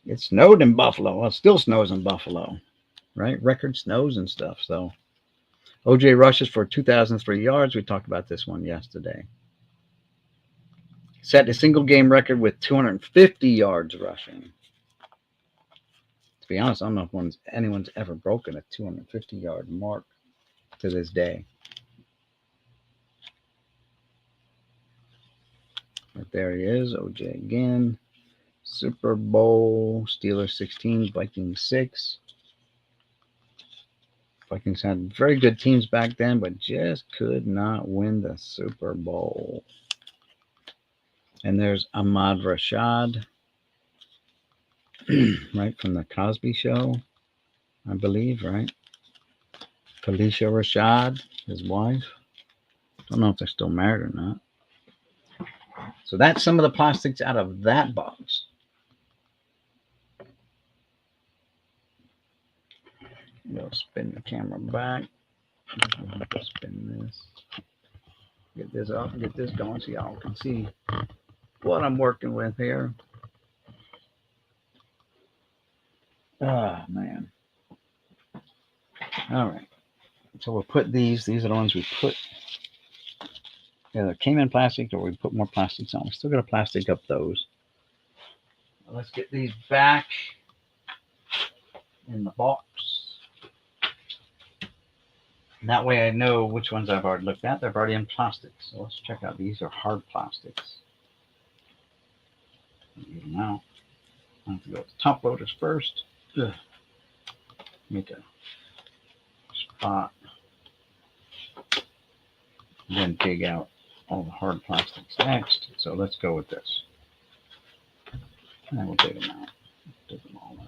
A: It snowed in Buffalo. Well, it still snows in Buffalo, right? Record snows and stuff. So OJ rushes for 2,003 yards. We talked about this one yesterday. Set a single game record with 250 yards rushing. To be honest, I don't know if anyone's ever broken a 250-yard mark to this day. But there he is, OJ again. Super Bowl, Steelers 16, Vikings 6. Vikings had very good teams back then, but just could not win the Super Bowl. And there's Ahmad Rashad, right, from the Cosby Show, I believe, right? Felicia Rashad, his wife. Don't know if they're still married or not. So that's some of the plastics out of that box. We'll spin the camera back. Spin this. Get this up, get this going so y'all can see what I'm working with here. Ah, man. All right. So we'll put these are the ones we put, either came in plastic or we put more plastics on. We still got to plastic up those. Let's get these back in the box. And that way I know which ones I've already looked at. They're already in plastic. So let's check out. These are hard plastics. Get them out. I have to go with the top loaders first. Ugh. Make a spot. And then dig out all the hard plastics next. So let's go with this. And then we'll dig them out. Dig them all out.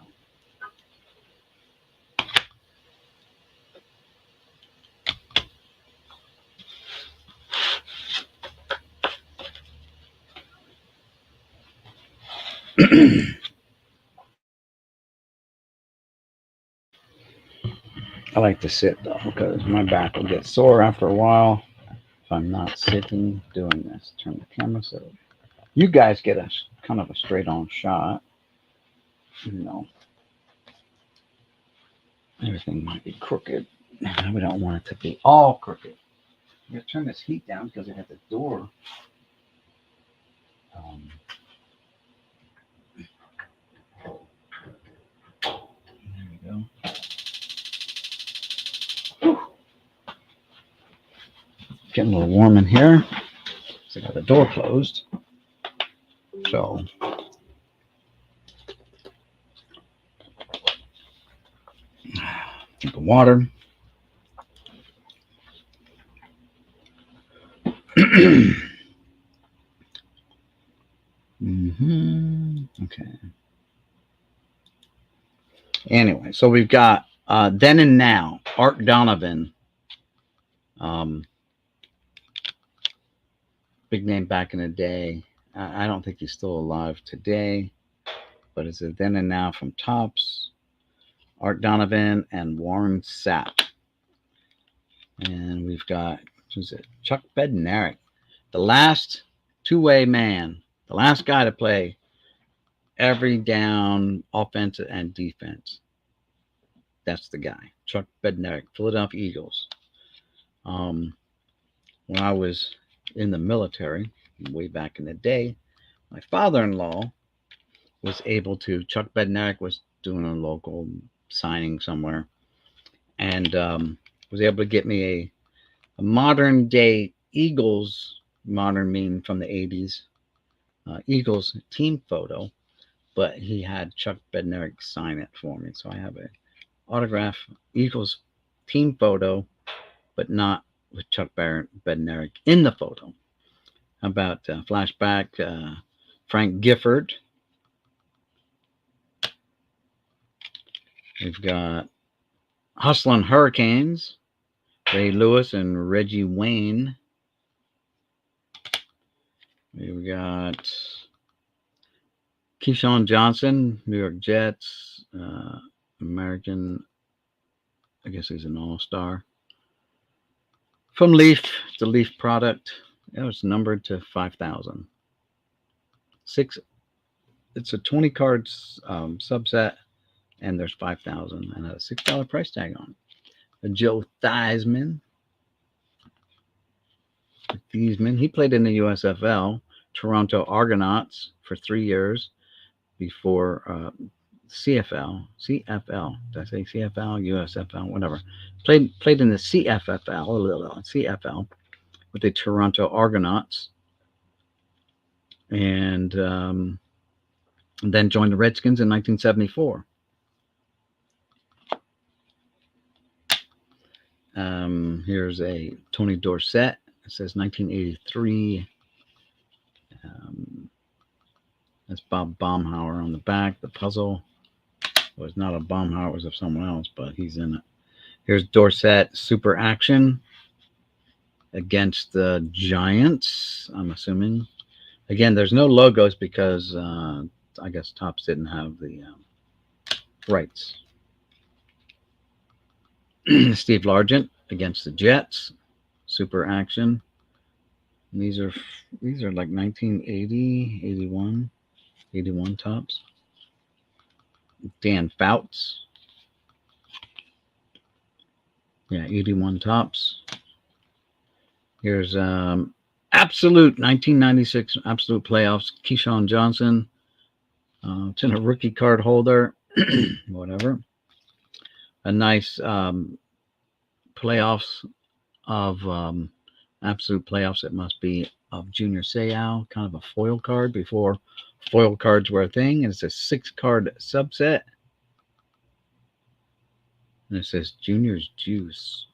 A: I like to sit though because my back will get sore after a while if I'm not sitting doing this. Turn the camera so you guys get a kind of a straight on shot. You know, everything might be crooked. We don't want it to be all crooked. You gotta turn this heat down because it has the door. There we go. Whew. Getting a little warm in here. So I got the door closed. So drink of water. Okay. Anyway, so we've got Then and Now, Art Donovan. Big name back in the day. I don't think he's still alive today, but it's a Then and Now from Topps, Art Donovan, and Warren Sapp. And we've got, who's it? Chuck Bednarik, the last two-way man, the last guy to play every down, offense and defense. That's the guy, Chuck Bednarik, Philadelphia Eagles. When I was in the military, way back in the day, my father-in-law was able to, Chuck Bednarik was doing a local signing somewhere, and was able to get me a modern day Eagles, modern meaning from the 80s, Eagles team photo, but he had Chuck Bednarik sign it for me. So I have a autograph Eagles team photo, but not with Chuck Bednarik in the photo. How about flashback, Frank Gifford. We've got Hustlin' Hurricanes, Ray Lewis and Reggie Wayne. We've got Keyshawn Johnson, New York Jets, American, I guess he's an all-star. From Leaf, it's a Leaf product. It was numbered to 5,000. It's a 20 cards subset, and there's 5,000 and a $6 price tag on it. Joe Theismann. He played in the USFL, Toronto Argonauts for 3 years before CFL. Did I say CFL? USFL, whatever. Played in the CFL with the Toronto Argonauts, and then joined the Redskins in 1974. Here's a Tony Dorsett. It says 1983. That's Bob Baumhauer on the back. The puzzle was not a Baumhauer, it was of someone else, but he's in it. Here's Dorsett Super Action against the Giants, I'm assuming. Again, there's no logos because I guess Topps didn't have the rights. Steve Largent against the Jets, Super Action. And these are like 1980, 81 Topps. Dan Fouts. Yeah, 81 tops. Here's Absolute 1996 Absolute Playoffs. Keyshawn Johnson. It's in a rookie card holder. Whatever. A nice playoffs of Absolute Playoffs. It must be of Junior Seau. Kind of a foil card before foil cards were a thing. And it's a 6-card subset. And it says Junior's Juice.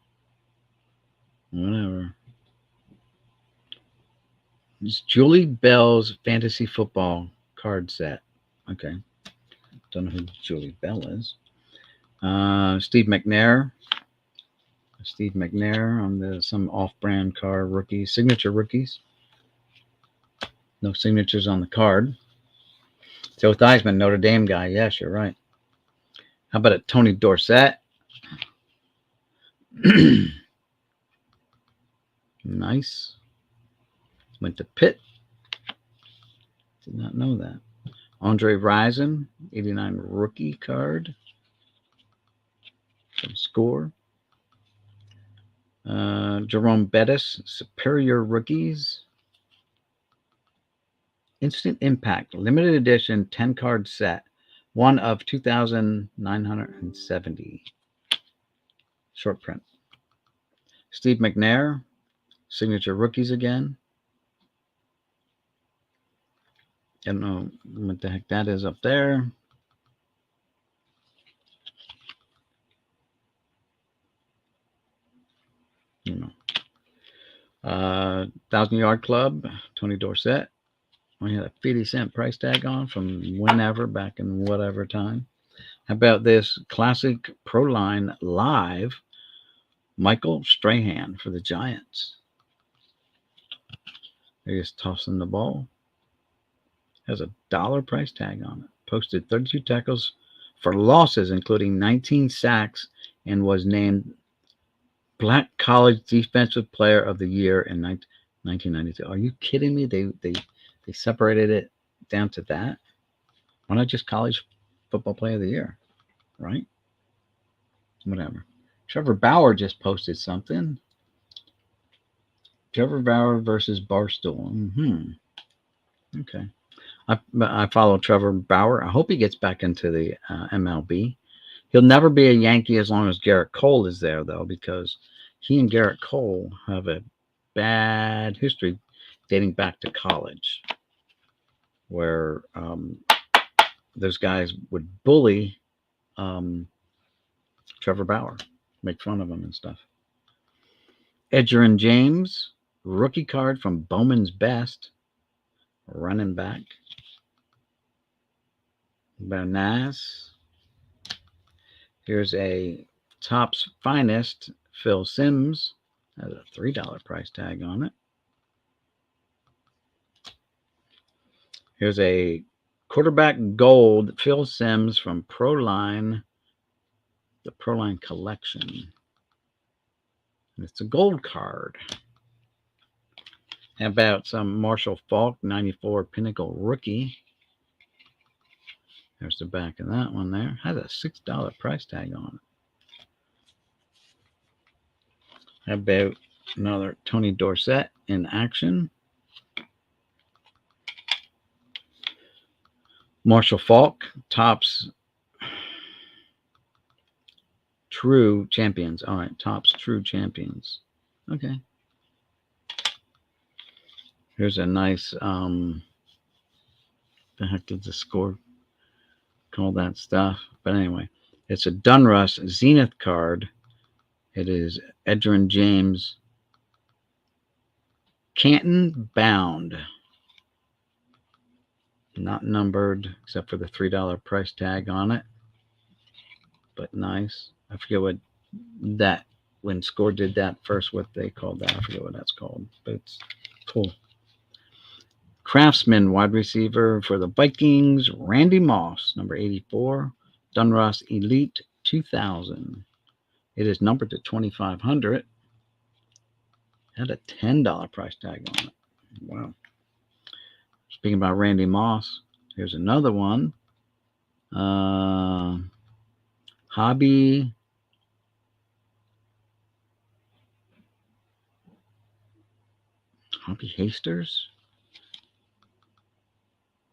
A: Whatever. It's Julie Bell's fantasy football card set. Okay. Don't know who Julie Bell is. Steve McNair. Steve McNair on some off-brand car rookies, signature rookies. No signatures on the card. Joe Theismann, Notre Dame guy. Yes, you're right. How about a Tony Dorsett? Nice. Went to Pitt. Did not know that. Andre Rison, 89 rookie card. Some score. Jerome Bettis, Superior Rookies. Instant Impact, limited edition 10-card set. One of 2,970. Short print. Steve McNair, Signature Rookies again. I don't know what the heck that is up there. You know. 1,000-Yard Club, Tony Dorsett. We had a 50-cent price tag on from whenever, back in whatever time. How about this classic Proline Live, Michael Strahan for the Giants. They're just tossing the ball. Has a $1 price tag on it. Posted 32 tackles for losses, including 19 sacks, and was named Black College Defensive Player of the Year in 1992. Are you kidding me? They separated it down to that? Why not just College Football Player of the Year? Right? Whatever. Trevor Bauer just posted something. Trevor Bauer versus Barstool. Okay. I follow Trevor Bauer. I hope he gets back into the MLB. He'll never be a Yankee as long as Garrett Cole is there, though, because he and Garrett Cole have a bad history dating back to college, where those guys would bully Trevor Bauer, make fun of him and stuff. Edgerrin James, rookie card from Bowman's Best, running back. Bernas. Here's a Topps Finest, Phil Simms. Has a $3 price tag on it. Here's a quarterback gold, Phil Simms from Proline, the Proline collection. And it's a gold card. How about some Marshall Faulk, 94 Pinnacle rookie. There's the back of that one there. Has a $6 price tag on it. How about another Tony Dorsett in action? Marshall Faulk, Topps True Champions. All right, Topps True Champions. Okay. Here's a nice, the heck did the score call that stuff? But anyway, it's a Dunruss Zenith card. It is Edgerrin James, Canton Bound. Not numbered, except for the $3 price tag on it. But nice. I forget what that, when Score did that first, what they called that. I forget what that's called, but it's cool. Craftsman wide receiver for the Vikings, Randy Moss, number 84. Dunruss Elite 2000. It is numbered to 2,500. Had a $10 price tag on it. Wow. Speaking about Randy Moss, here's another one. Hobby Hobby Hasters.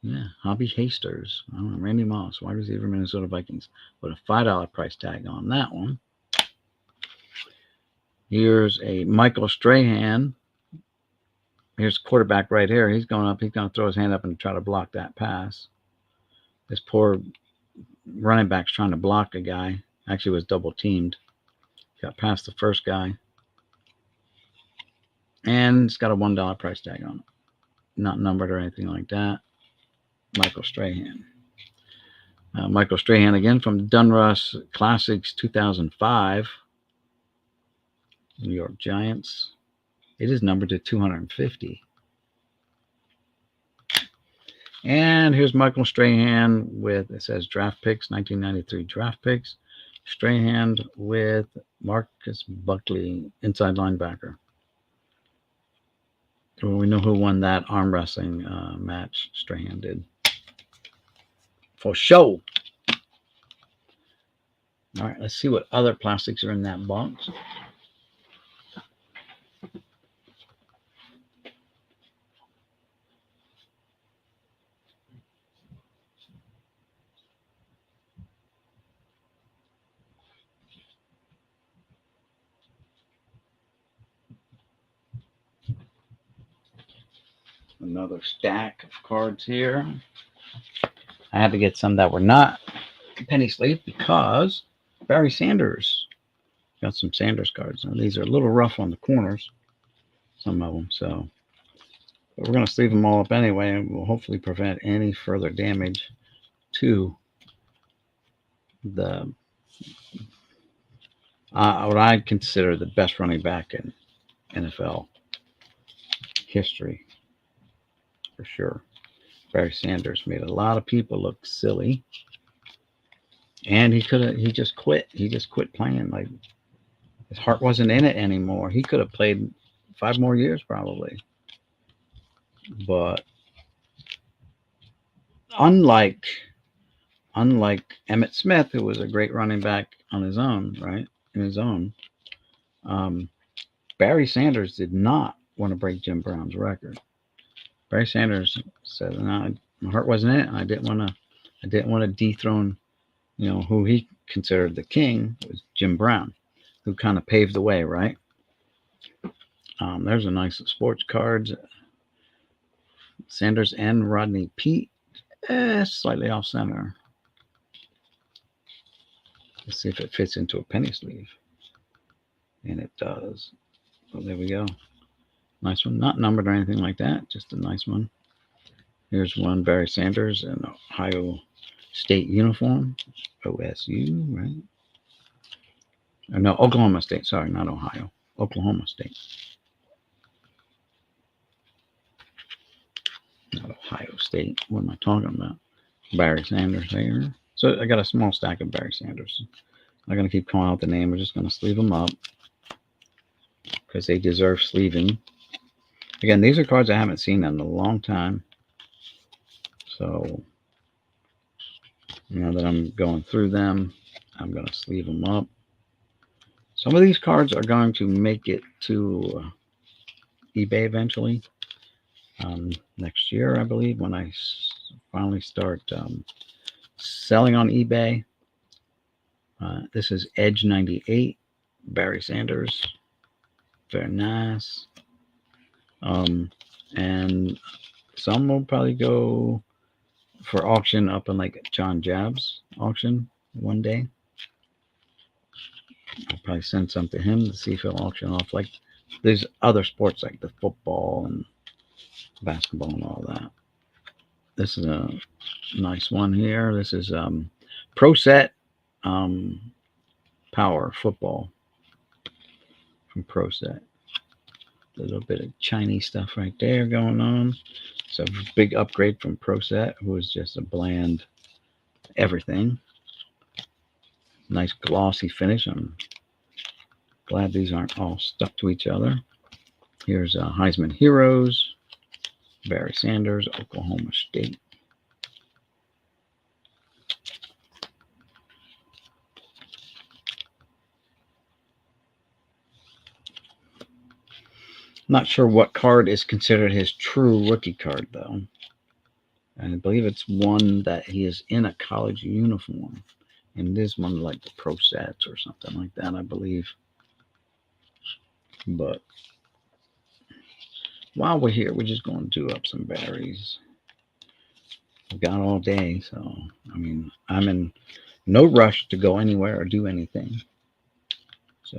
A: Yeah, Hobby Hasters. I don't know, Randy Moss, wide receiver, Minnesota Vikings. With a $5 price tag on that one. Here's a Michael Strahan. Here's quarterback right here. He's going up. He's going to throw his hand up and try to block that pass. This poor running back's trying to block a guy. Actually was double teamed. Got past the first guy. And it's got a $1 price tag on it. Not numbered or anything like that. Michael Strahan. Michael Strahan again from Dunruss Classics 2005. New York Giants. It is numbered to 250. And here's Michael Strahan with, it says draft picks, 1993 draft picks. Strahan with Marcus Buckley, inside linebacker. Well, we know who won that arm wrestling match. Strahan did. For show. All right, let's see what other plastics are in that box. Another stack of cards here. I had to get some that were not penny sleeve because Barry Sanders got some Sanders cards. Now, these are a little rough on the corners, some of them. So, but we're going to sleeve them all up anyway, and we'll hopefully prevent any further damage to the what I consider the best running back in NFL history, for sure. Barry Sanders made a lot of people look silly, and he just quit. He just quit playing. Like, his heart wasn't in it anymore. He could have played 5 more years probably, but unlike Emmitt Smith, who was a great running back on his own, right? In his own, Barry Sanders did not want to break Jim Brown's record. Barry Sanders said, "No, my heart wasn't in it. I didn't want to dethrone, who he considered the king, was Jim Brown, who kind of paved the way, right?" There's a nice sports cards. Sanders and Rodney Peete, slightly off center. Let's see if it fits into a penny sleeve. And it does. So there we go. Nice one. Not numbered or anything like that. Just a nice one. Here's one, Barry Sanders in Ohio State uniform. OSU, right? Or no, Oklahoma State. Sorry, not Ohio. Oklahoma State. Not Ohio State. What am I talking about? Barry Sanders here. So I got a small stack of Barry Sanders. I'm not going to keep calling out the name. We're just going to sleeve them up because they deserve sleeving. Again, these are cards I haven't seen in a long time. So now that I'm going through them, I'm going to sleeve them up. Some of these cards are going to make it to eBay eventually. Next year, I believe, when I finally start selling on eBay. This is Edge 98, Barry Sanders. Very nice. And some will probably go for auction up in like John Jab's auction one day. I'll probably send some to him to see if he'll auction off. Like, there's other sports like the football and basketball and all that. This is a nice one here. This is Pro Set Power Football from Pro Set. A little bit of Chinese stuff right there going on. So big upgrade from Pro Set, who is just a bland everything. Nice glossy finish. I'm glad these aren't all stuck to each other. Here's Heisman Heroes, Barry Sanders, Oklahoma State. Not sure what card is considered his true rookie card, though. And I believe it's one that he is in a college uniform. And it is one like the pro sets or something like that, I believe. But while we're here, we're just going to do up some berries. We've got all day, so I mean, I'm in no rush to go anywhere or do anything. So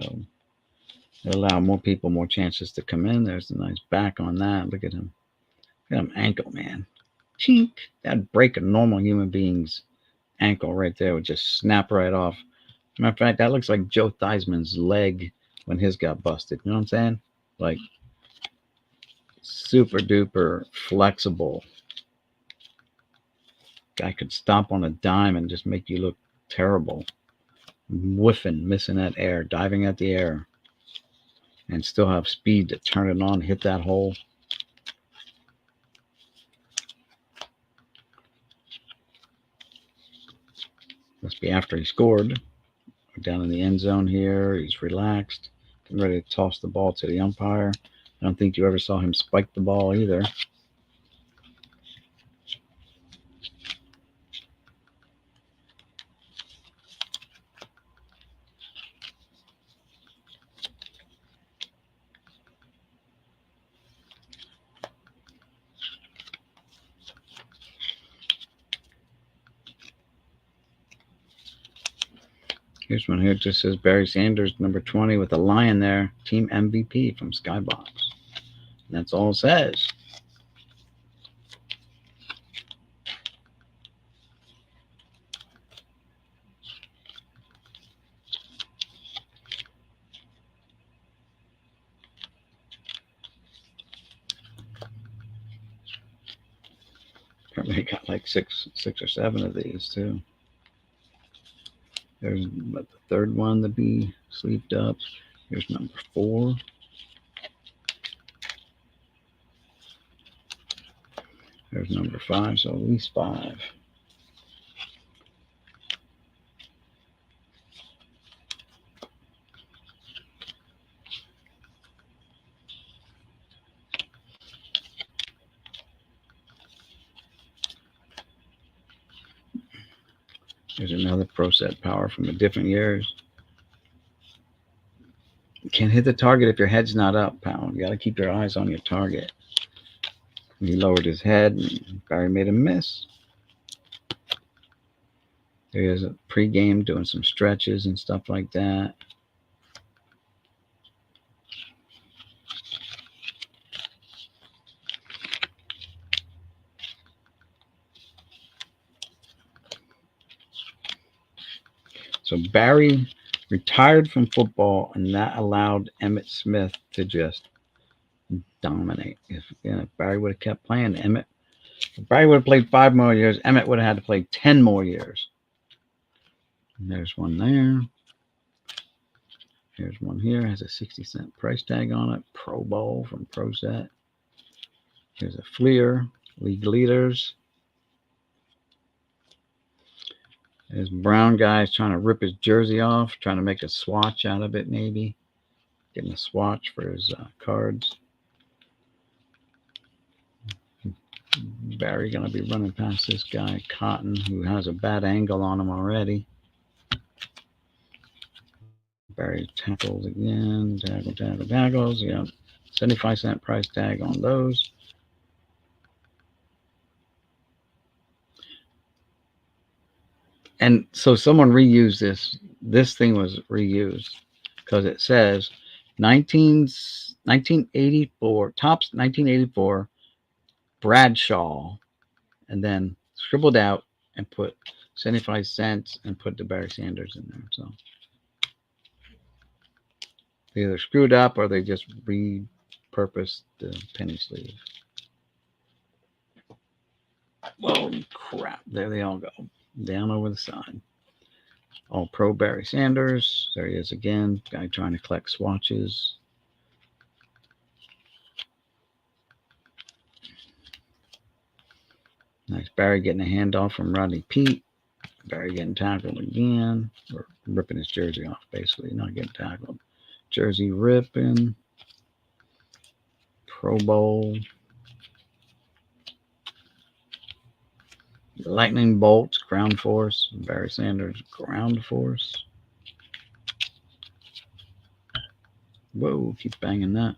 A: it allow more people more chances to come in. There's a nice back on that. Look at him. Look at him ankle, man. Chink. That'd break a normal human being's ankle right there. It would just snap right off. Matter of fact, that looks like Joe Theismann's leg when his got busted. You know what I'm saying? Like super duper flexible. Guy could stomp on a dime and just make you look terrible. Whiffing, missing that air, diving at the air, and still have speed to turn it on, hit that hole. Must be after he scored. Down in the end zone here, he's relaxed, getting ready to toss the ball to the umpire. I don't think you ever saw him spike the ball either. Here's one here. It just says Barry Sanders, number 20, with a lion there. Team MVP from Skybox. And that's all it says. Probably got like six or seven of these too. There's the third one to be sleeved up. Here's number 4. There's number 5, so at least 5. There's another Pro Set Power from a different years. You can't hit the target if your head's not up, pal. You got to keep your eyes on your target. He lowered his head, and Barry made a miss. There he is a pregame doing some stretches and stuff like that. So Barry retired from football, and that allowed Emmitt Smith to just dominate. If Barry would have kept playing, if Barry would have played 5 more years, Emmitt would have had to play 10 more years. And there's one there. Here's one here. Has a 60-cent price tag on it. Pro Bowl from Pro Set. Here's a Fleer. League Leaders. There's brown guys trying to rip his jersey off, trying to make a swatch out of it, maybe. Getting a swatch for his cards. Barry going to be running past this guy, Cotton, who has a bad angle on him already. Barry tackles again. Tackles. Yeah, 75-cent price tag on those. And so someone reused this. This thing was reused because it says 1984, Topps 1984, Bradshaw, and then scribbled out and put 75 cents and put the Barry Sanders in there. So they either screwed up or they just repurposed the penny sleeve. Oh, crap. There they all go. Down over the side. All pro Barry Sanders. There he is again. Guy trying to collect swatches. Nice Barry getting a handoff from Rodney Pete. Barry getting tackled again. Or ripping his jersey off, basically. Not getting tackled. Jersey ripping. Pro Bowl. Lightning Bolts, Ground Force. Barry Sanders, Ground Force. Whoa, keep banging that.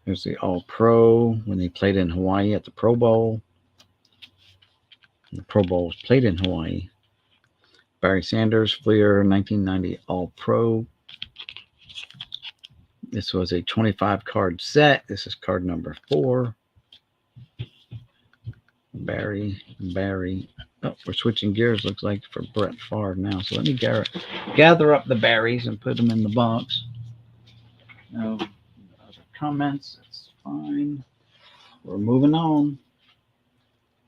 A: There's the All-Pro when they played in Hawaii at the Pro Bowl. The Pro Bowl was played in Hawaii. Barry Sanders, Fleer, 1990 All-Pro. This was a 25 card set. This is card number 4. Barry. Oh, we're switching gears, looks like, for Brett Favre now. So let me gather up the Barrys and put them in the box. No other comments. That's fine. We're moving on.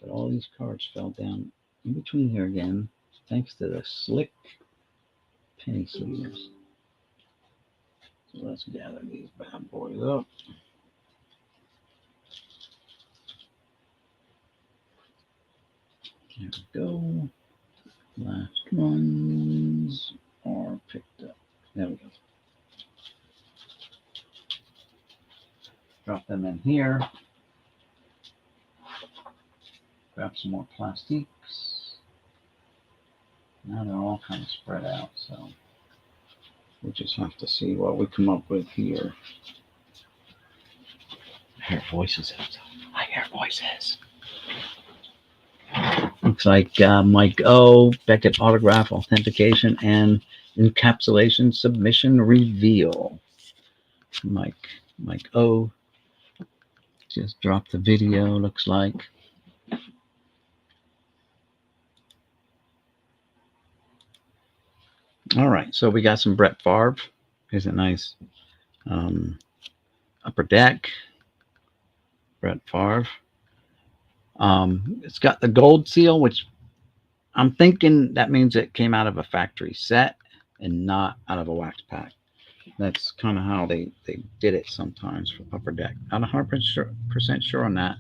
A: But all these cards fell down in between here again, thanks to the slick penny sleeves. So let's gather these bad boys up. There we go. Last ones are picked up. There we go. Drop them in here. Grab some more plastiques. Now they're all kind of spread out, so we'll just have to see what we come up with here. I hear voices outside. I hear voices. Looks like Mike O, Beckett autograph authentication and encapsulation submission reveal. Mike O just dropped the video, looks like. All right, so we got some Brett Favre. Here's a nice upper deck. Brett Favre. It's got the gold seal, which I'm thinking that means it came out of a factory set and not out of a wax pack. That's kind of how they did it sometimes for upper deck. Not 100% sure on that,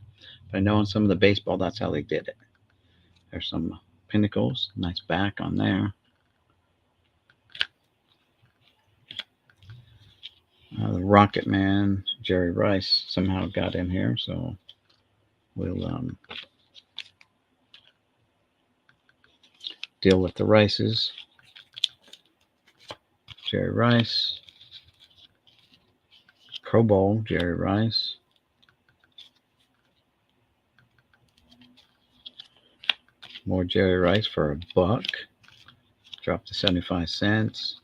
A: but I know in some of the baseball, that's how they did it. There's some pinnacles, nice back on there. The Rocket Man, Jerry Rice, somehow got in here, so we'll deal with the Rices. Jerry Rice. Pro Bowl, Jerry Rice. More Jerry Rice for $1. Drop to 75 cents.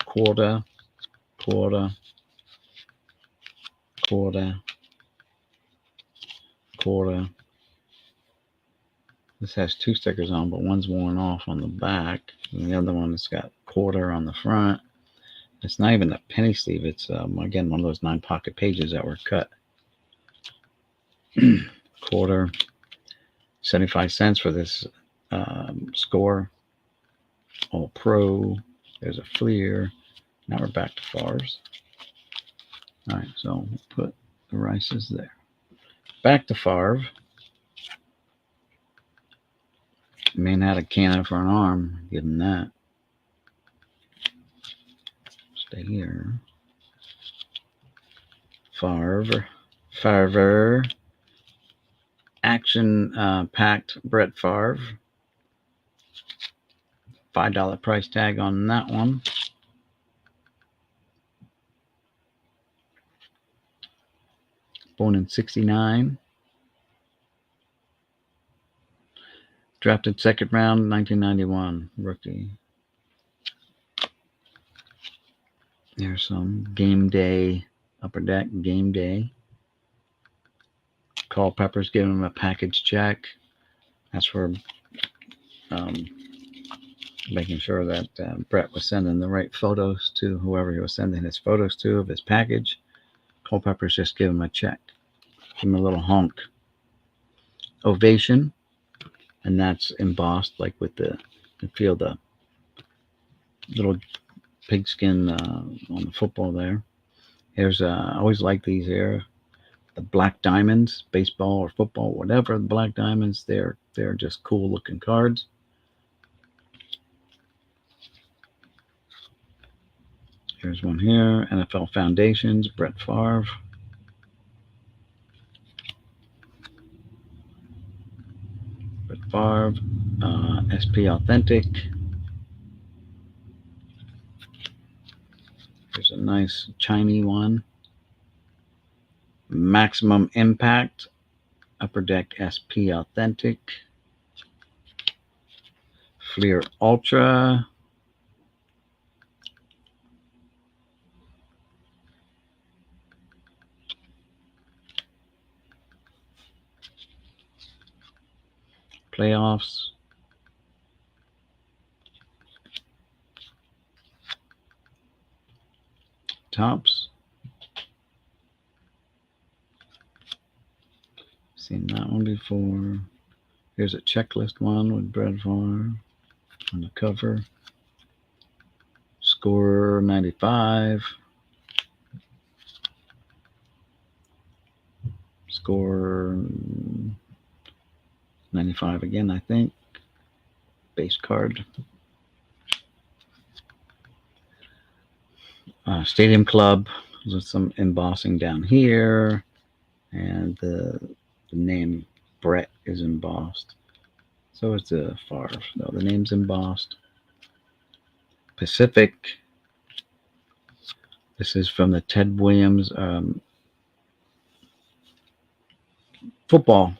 A: Quarter. This has 2 stickers on, but one's worn off on the back, and the other one has got quarter on the front. It's not even a penny sleeve. It's again one of those 9-pocket pages that were cut. Quarter, 75 cents for this score. All Pro. There's a Fleer. Now we're back to Favre's. All right, so we'll put the Rices there. Back to Favre. Man had a cannon for an arm. Give him that. Stay here. Favre. Action packed Brett Favre. $5 price tag on that one. Born in 1969. Drafted 2nd round, 1991. Rookie. There's some game day, upper deck, game day. Culpepper's giving him a package check. That's for making sure that Brett was sending the right photos to whoever he was sending his photos to of his package. Culpepper's just giving him a check. Give him a little honk. Ovation. And that's embossed like with you can feel the little pigskin on the football there. Here's I always like these here. The black diamonds, baseball or football, whatever. The black diamonds, they're just cool looking cards. Here's one here. NFL Foundations, Brett Favre. Favre, SP Authentic. There's a nice Chinese one. Maximum Impact, Upper Deck SP Authentic. Fleer Ultra. Playoffs. Tops. Seen that one before. Here's a checklist one with Brett Favre on the cover. Score 95. Score 95 again, I think. Base card. Stadium Club. There's some embossing down here. And the name Brett is embossed. So is the Favre. So the name's embossed. Pacific. This is from the Ted Williams football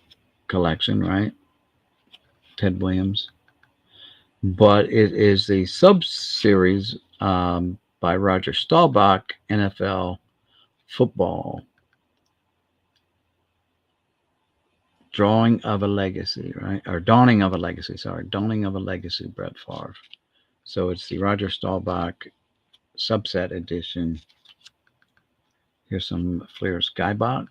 A: collection, right? Ted Williams. But it is the sub-series by Roger Staubach, NFL football. Drawing of a Legacy, right? Or Dawning of a Legacy, sorry. Dawning of a Legacy, Brett Favre. So it's the Roger Staubach subset edition. Here's some Fleer Skybox.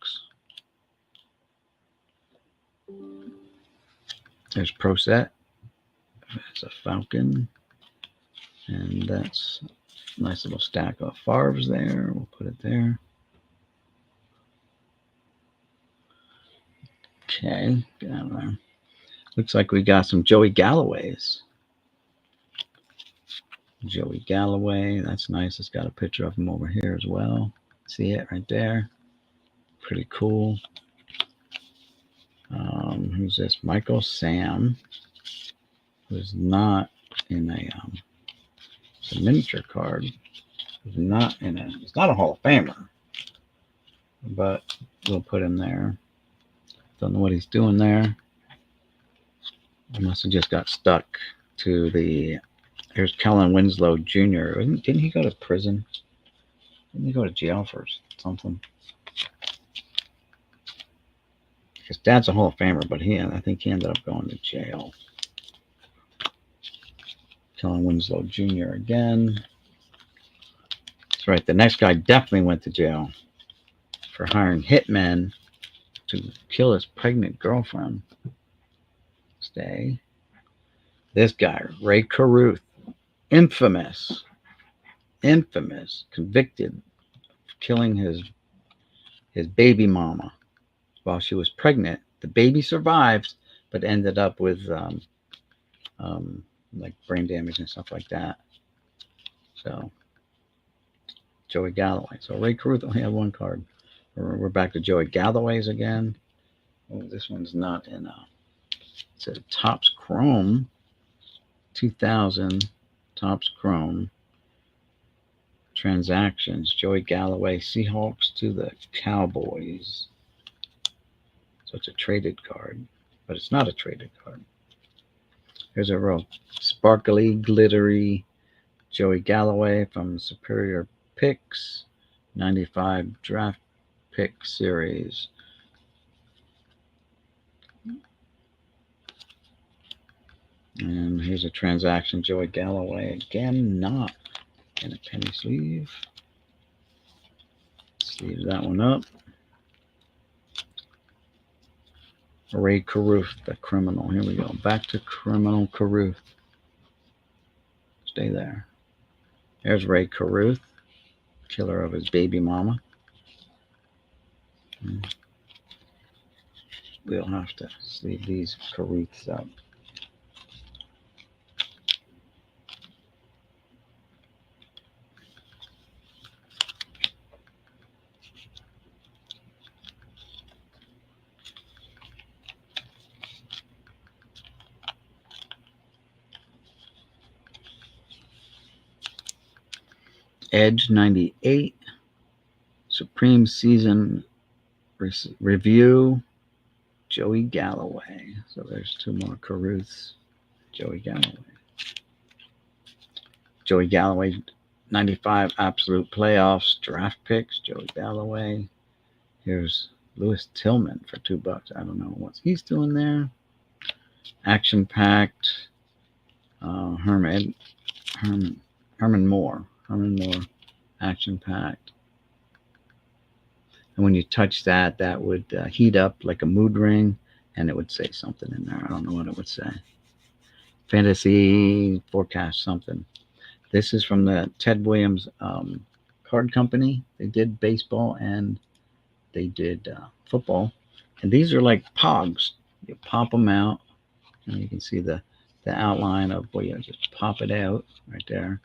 A: There's Pro Set. It's a Falcon. And that's a nice little stack of Favres there. We'll put it there. Okay, get out of there. Looks like we got some Joey Galloways. Joey Galloway, that's nice. It's got a picture of him over here as well. See it right there? Pretty cool. Who's this? Michael Sam, who's not in a it's a miniature card. He's not in a. It's not a Hall of Famer, but we'll put him there. Don't know what he's doing there. I must have just got stuck to the. Here's Kellen Winslow Jr. Didn't he go to prison? Didn't he go to jail for something? His dad's a Hall of Famer, but I think he ended up going to jail. Kellen Winslow Jr. again. That's right. The next guy definitely went to jail for hiring hitmen to kill his pregnant girlfriend. Stay. This guy, Ray Caruth, infamous, convicted of killing his baby mama while she was pregnant. The baby survived, but ended up with like brain damage and stuff like that. So Joey Galloway. So Ray Caruth only had one card. We're back to Joey Galloway's again. Oh, this one's not in it's a Topps Chrome 2000 Topps Chrome transactions. Joey Galloway, Seahawks to the Cowboys. So it's a traded card, but it's not a traded card. Here's a real sparkly, glittery Joey Galloway from Superior Picks, 95 draft pick series. And here's a transaction, Joey Galloway again, not in a penny sleeve. Sleeve that one up. Ray Caruth, the criminal. Here we go. Back to criminal Caruth. Stay there. There's Ray Caruth, killer of his baby mama. We'll have to sleeve these Caruths up. Edge 98. Supreme Season Review. Joey Galloway. So there's two more Caruths. Joey Galloway. Joey Galloway 95 Absolute Playoffs Draft Picks. Joey Galloway. Here's Lewis Tillman for $2. I don't know what he's doing there. Action packed. Herman Moore. Herman Moore. Action packed. And when you touch that, that would heat up like a mood ring, and it would say something in there. I don't know what it would say. Fantasy forecast something. This is from the Ted Williams card company. They did baseball and they did football. And these are like pogs. You pop them out, and you can see the outline of where you just pop it out right there.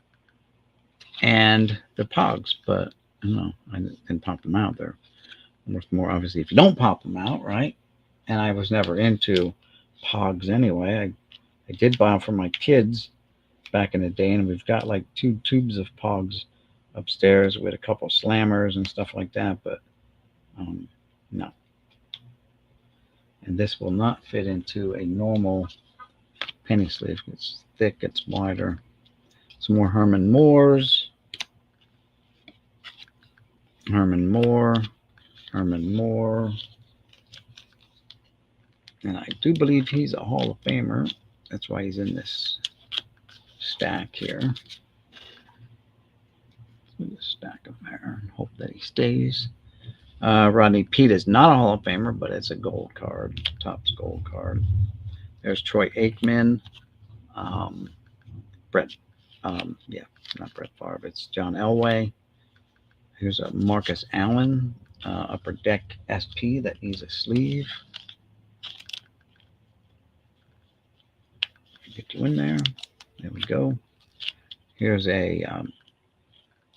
A: And the pogs, but no, I didn't pop them out. They're worth more, obviously, if you don't pop them out, right? And I was never into pogs anyway. I did buy them for my kids back in the day, and we've got like 2 tubes of pogs upstairs with a couple slammers and stuff like that, but no. And this will not fit into a normal penny sleeve. It's thick, it's wider. Some more Herman Moores. Herman Moore. Herman Moore. And I do believe he's a Hall of Famer. That's why he's in this stack here. This stack of there and hope that he stays. Rodney Pete is not a Hall of Famer, but it's a gold card, Topps gold card. There's Troy Aikman. Brett, not Brett Favre, it's John Elway. Here's a Marcus Allen, Upper Deck SP that needs a sleeve. Get you in there. There we go. Here's a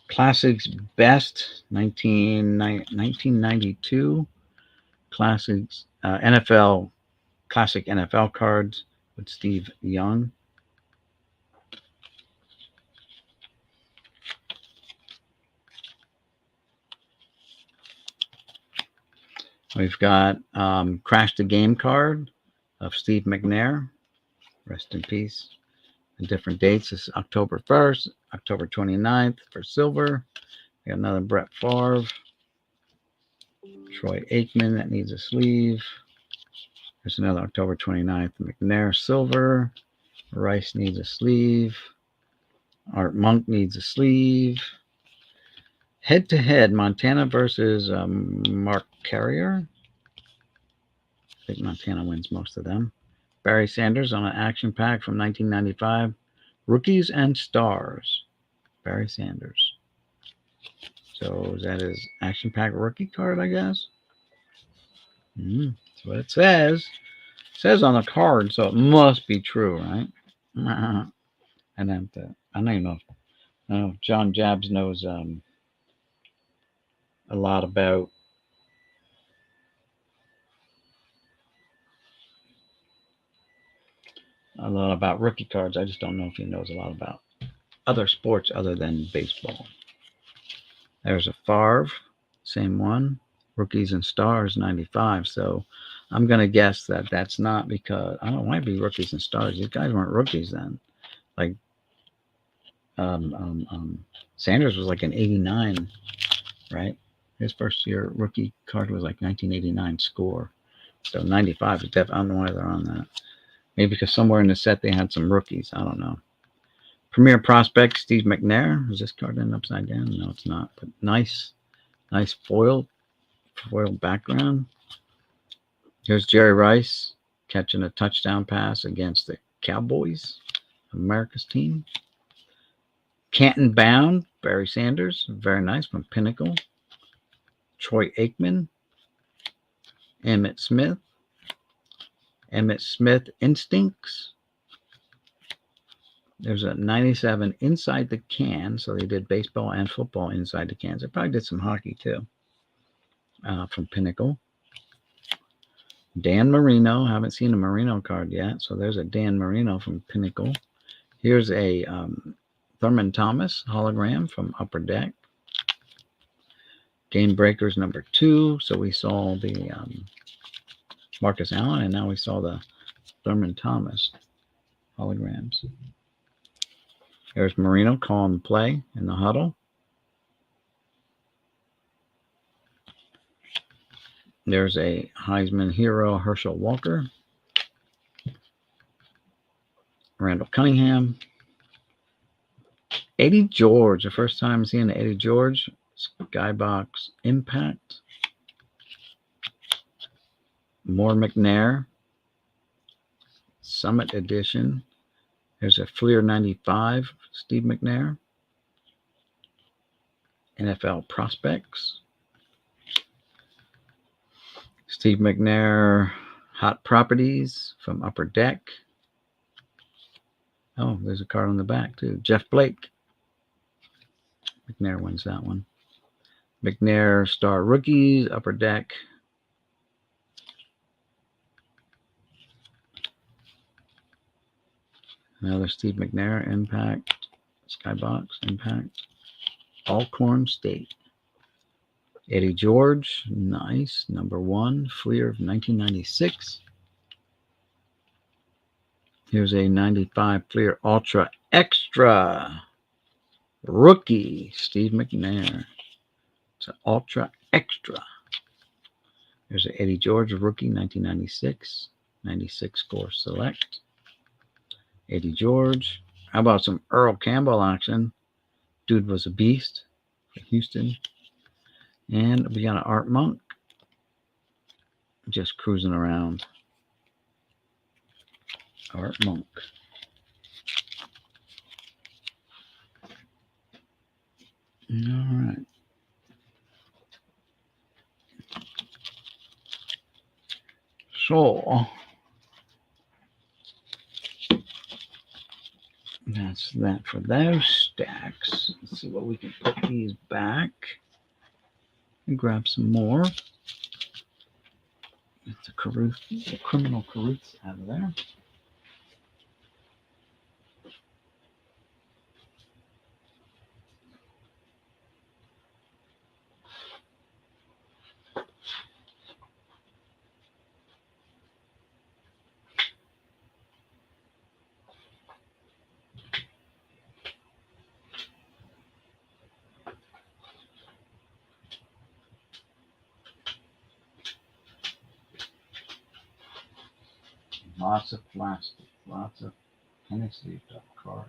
A: Classics Best 1992 Classics NFL Classic NFL cards with Steve Young. We've got Crash the Game card of Steve McNair. Rest in peace. And different dates. This is October 1st, October 29th for silver. We got another Brett Favre. Troy Aikman that needs a sleeve. There's another October 29th McNair silver. Rice needs a sleeve. Art Monk needs a sleeve. Head to head, Montana versus Mark Carrier. I think Montana wins most of them. Barry Sanders on an action pack from 1995. Rookies and Stars. Barry Sanders. So is that his action pack rookie card, I guess? That's what it says. It says on the card, so it must be true, right? And then I don't even know. I don't know if John Jabs knows a lot about rookie cards. I just don't know if he knows a lot about other sports other than baseball. There's a Favre, same one. Rookies and Stars 95. So I'm going to guess that that's not because, I don't know, it might be Rookies and Stars. These guys weren't rookies then. Like, Sanders was like an 89, right? His first year rookie card was like 1989 score. So 95 is definitely, I don't know why they're on that. Maybe because somewhere in the set they had some rookies. I don't know. Premier Prospect, Steve McNair. Is this card in upside down? No, it's not. But nice foil background. Here's Jerry Rice catching a touchdown pass against the Cowboys, America's team. Canton Bound, Barry Sanders. Very nice from Pinnacle. Troy Aikman. Emmitt Smith. Emmitt Smith Instincts. There's a 97 inside the can. So they did baseball and football inside the cans. They probably did some hockey too. From Pinnacle. Dan Marino. Haven't seen a Marino card yet. So there's a Dan Marino from Pinnacle. Here's a Thurman Thomas hologram from Upper Deck. Game Breakers number 2. So we saw the Marcus Allen, and now we saw the Thurman Thomas holograms. There's Marino calling the play in the huddle. There's a Heisman hero, Herschel Walker. Randall Cunningham. Eddie George, the first time seeing Eddie George. Skybox Impact. More McNair. Summit Edition. There's a Fleer 95, Steve McNair. NFL Prospects. Steve McNair, Hot Properties from Upper Deck. Oh, there's a card on the back, too. Jeff Blake. McNair wins that one. McNair Star Rookies, Upper Deck. Another Steve McNair, Impact. Skybox, Impact. Alcorn State. Eddie George, nice. Number 1, Fleer of 1996. Here's a 95 Fleer Ultra Extra. Rookie, Steve McNair. It's an Ultra Extra. There's an Eddie George Rookie, 1996. 96 Score Select. Eddie George. How about some Earl Campbell action? Dude was a beast for Houston. And we got an Art Monk. Just cruising around. Art Monk. All right. So that's that for those stacks. Let's see what we can put these back and grab some more. Get the criminal Caruths out of there. Lots of plastic, lots of Tennessee up cars.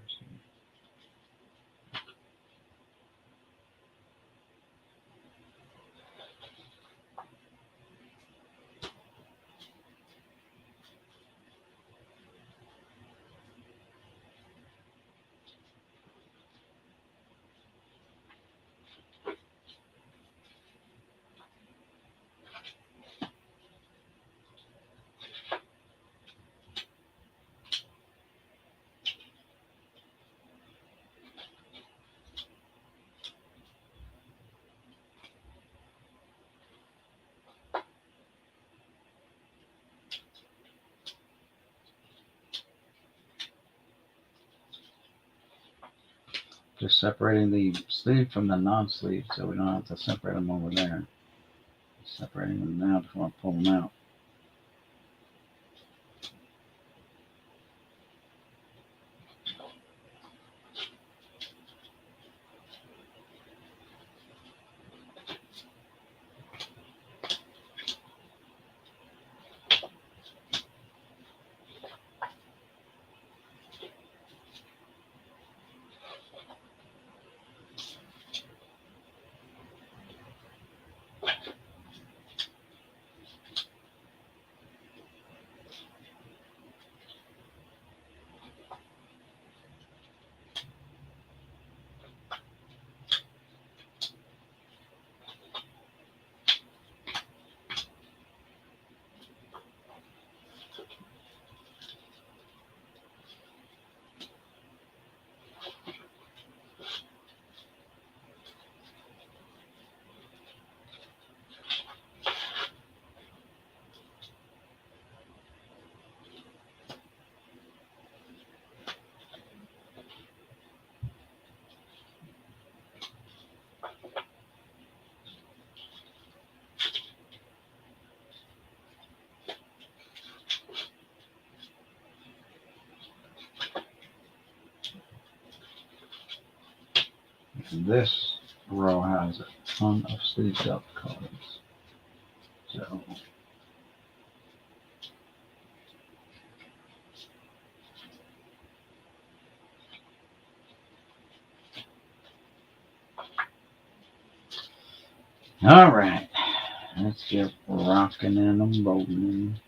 A: Just separating the sleeve from the non-sleeve so we don't have to separate them over there. Separating them now before I pull them out. This row has a ton of sleeved up cards. So all right, let's get rocking and rolling.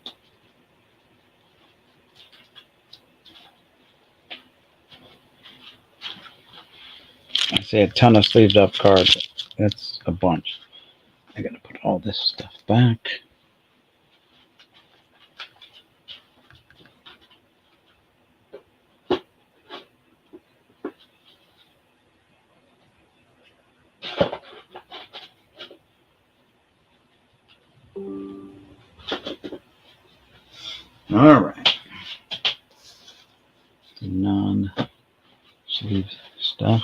A: I say a ton of sleeved up cards. That's a bunch. I gotta put all this stuff back. All right. The non-sleeve stuff.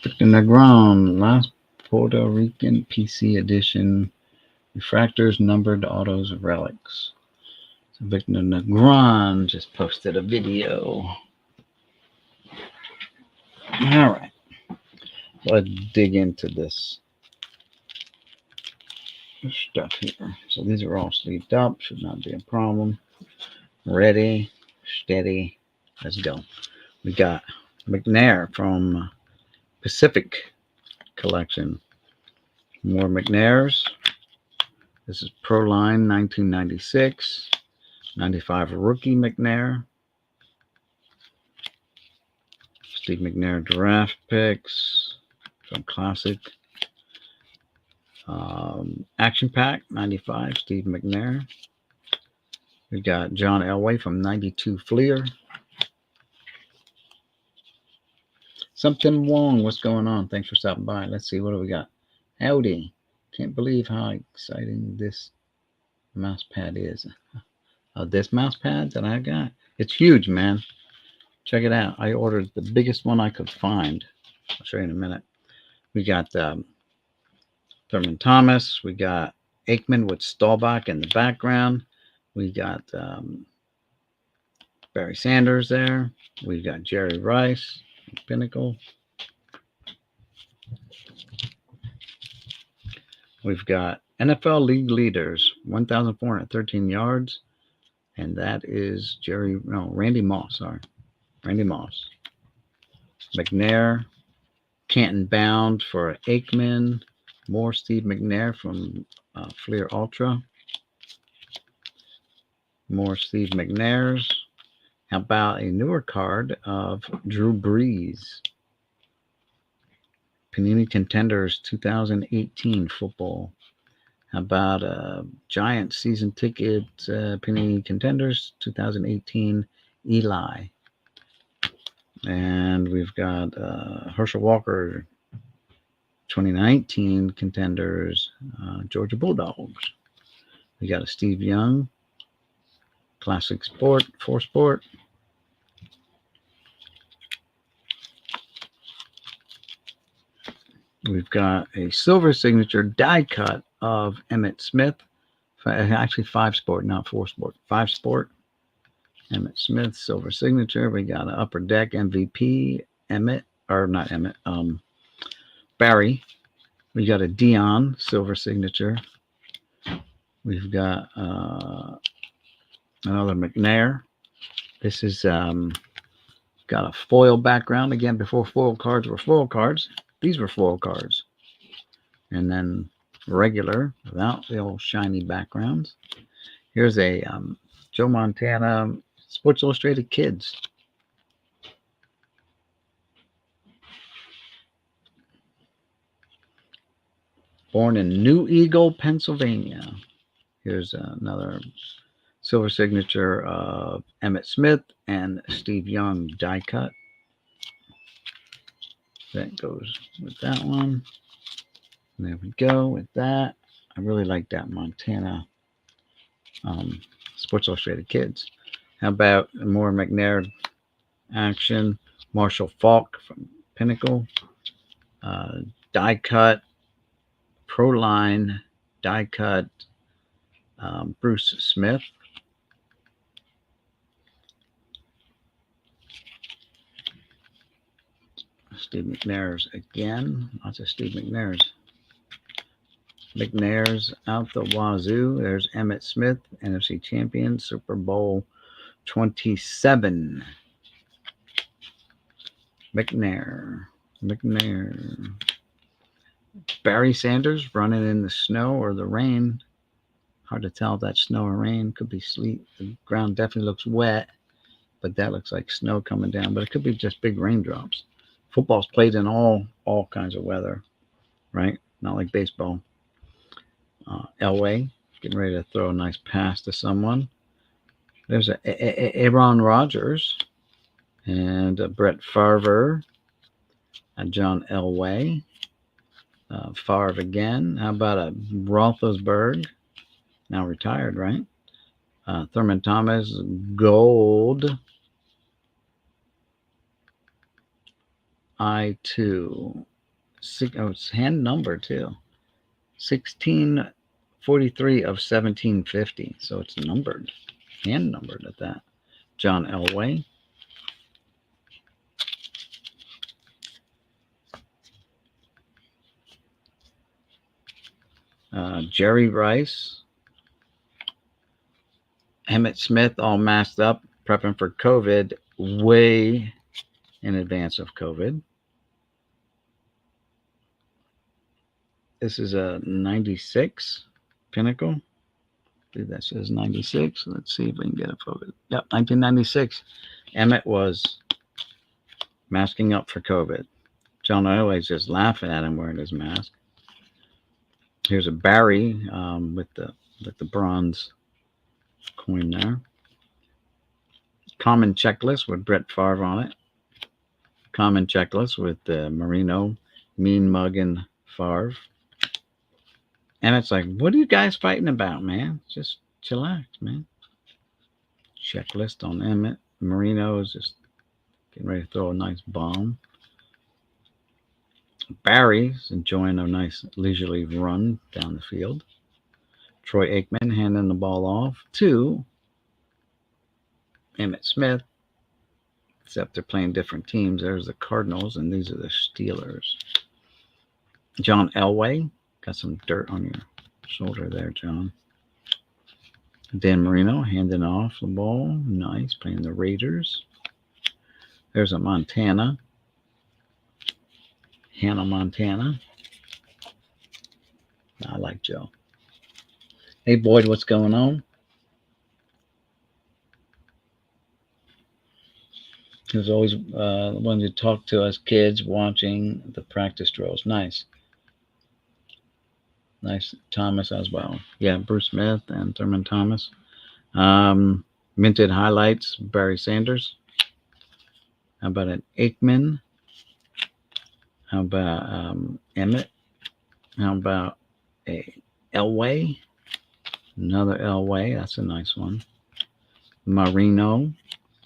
A: Victor Negron, last Puerto Rican PC edition. Refractors, numbered autos, relics. So Victor Negron just posted a video. All right. Let's dig into this stuff here. So these are all sleeved up. Should not be a problem. Ready, steady. Let's go. We got McNair from Pacific Collection. More McNairs. This is Pro Line 1996. 95 rookie McNair. Steve McNair draft picks. Some classic. Action Pack 95. Steve McNair. We got John Elway from 92 Fleer. Something Wong, what's going on? Thanks for stopping by. Let's see, what do we got? Howdy. Can't believe how exciting this mouse pad is. This mouse pad that I got, it's huge, man. Check it out. I ordered the biggest one I could find. I'll show you in a minute. We got Thurman Thomas. We got Aikman with Staubach in the background. We got Barry Sanders there. We got Jerry Rice, Pinnacle. We've got NFL League Leaders, 1,413 yards. And that is Randy Moss, sorry. Randy Moss. McNair, Canton Bound for Aikman. More Steve McNair from Fleer Ultra. More Steve McNairs. How about a newer card of Drew Brees? Panini Contenders 2018 football. How about a Giant season ticket Panini Contenders 2018 Eli? And we've got Herschel Walker 2019 Contenders Georgia Bulldogs. We got a Steve Young Classic Sport 4-Sport. We've got a silver signature die cut of Emmitt Smith. Actually 5-Sport, not 4-Sport. 5-Sport. Emmitt Smith, silver signature. We got an Upper Deck MVP, Barry. We got a Dion, silver signature. We've got another McNair. This is got a foil background. Again, before foil cards were foil cards. These were foil cards. And then regular, without the old shiny backgrounds. Here's a Joe Montana Sports Illustrated Kids. Born in New Eagle, Pennsylvania. Here's another silver signature of Emmitt Smith and Steve Young die cut. That goes with that one. And there we go with that. I really like that Montana Sports Illustrated Kids. How about more McNair action? Marshall Falk from Pinnacle. Die cut. Pro Line. Die cut. Bruce Smith. Steve McNair's again. Lots of Steve McNair's. McNair's out the wazoo. There's Emmitt Smith, NFC champion, Super Bowl 27. McNair. Barry Sanders running in the snow or the rain. Hard to tell if that's snow or rain. Could be sleet. The ground definitely looks wet, but that looks like snow coming down. But it could be just big raindrops. Football's played in all kinds of weather, right? Not like baseball. Elway getting ready to throw a nice pass to someone. There's Aaron Rodgers and Brett Favre and John Elway. Favre again. How about a Roethlisberger? Now retired, right? Thurman Thomas, gold. I2. It's hand numbered too. 1643 of 1750. So it's numbered. Hand numbered at that. John Elway. Jerry Rice. Emmitt Smith all masked up, prepping for COVID way in advance of COVID. This is a 96 Pinnacle. I believe that says 96. Let's see if we can get a focus. Yep, 1996. Emmitt was masking up for COVID. John Elway's just laughing at him wearing his mask. Here's a Barry with the bronze coin there. Common checklist with Brett Favre on it. Common checklist with Marino, mean mugging Favre. And it's like, what are you guys fighting about, man? Just chillax, man. Checklist on Emmitt. Marino is just getting ready to throw a nice bomb. Barry's enjoying a nice leisurely run down the field. Troy Aikman handing the ball off to Emmitt Smith. Except they're playing different teams. There's the Cardinals, and these are the Steelers. John Elway. Got some dirt on your shoulder there, John. Dan Marino handing off the ball. Nice. Playing the Raiders. There's a Montana. Hannah Montana. I like Joe. Hey, Boyd, what's going on? He was always wanting to talk to us kids watching the practice drills. Nice. Nice. Thomas as well. Yeah, Bruce Smith and Thurman Thomas. Minted highlights, Barry Sanders. How about an Aikman? How about Emmitt? How about a Elway? Another Elway. That's a nice one. Marino.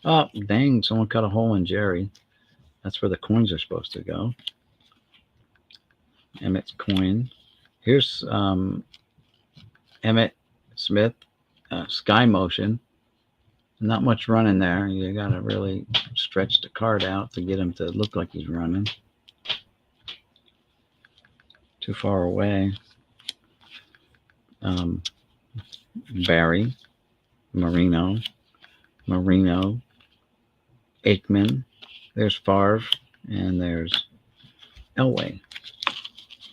A: Oh, dang. Someone cut a hole in Jerry. That's where the coins are supposed to go. Emmitt's coin. Here's Emmitt Smith. Sky motion. Not much running there. You got to really stretch the card out to get him to look like he's running. Too far away. Barry, Marino, Aikman. There's Favre, and there's Elway.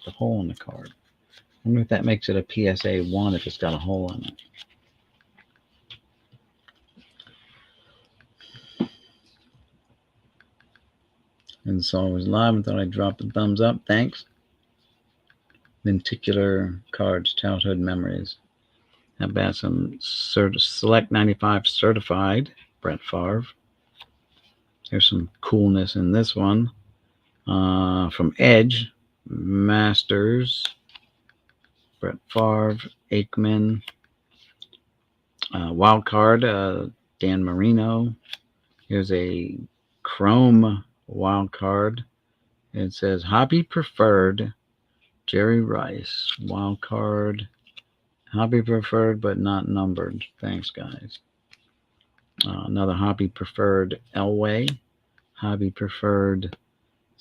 A: The hole in the card. I wonder if that makes it a PSA 1 if it's got a hole in it. And so I was live and thought I'd drop the thumbs up. Thanks. Lenticular cards, childhood memories. How about some Select 95 certified, Brett Favre. There's some coolness in this one. From Edge, Masters, Brett Favre, Aikman. Wild card, Dan Marino. Here's a Chrome wild card. It says hobby preferred, Jerry Rice. Wild card. Hobby preferred, but not numbered. Thanks, guys. Another hobby preferred, Elway. Hobby preferred,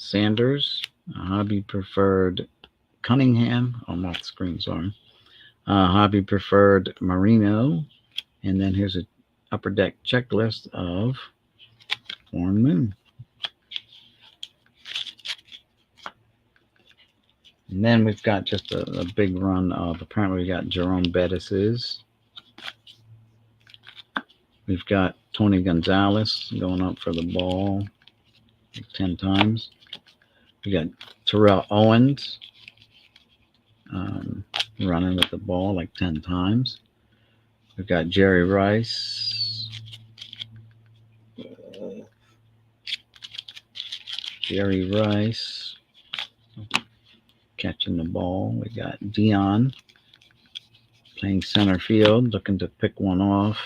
A: Sanders. Hobby preferred Cunningham. I'm off the screen, sorry. Hobby preferred Marino. And then here's a upper deck checklist of Warren Moon. And then we've got just a big run of, apparently we got Jerome Bettis's. We've got Tony Gonzalez going up for the ball like 10 times. We got Terrell Owens running with the ball like 10 times. We've got Jerry Rice. Jerry Rice catching the ball. We got Dion playing center field, looking to pick one off.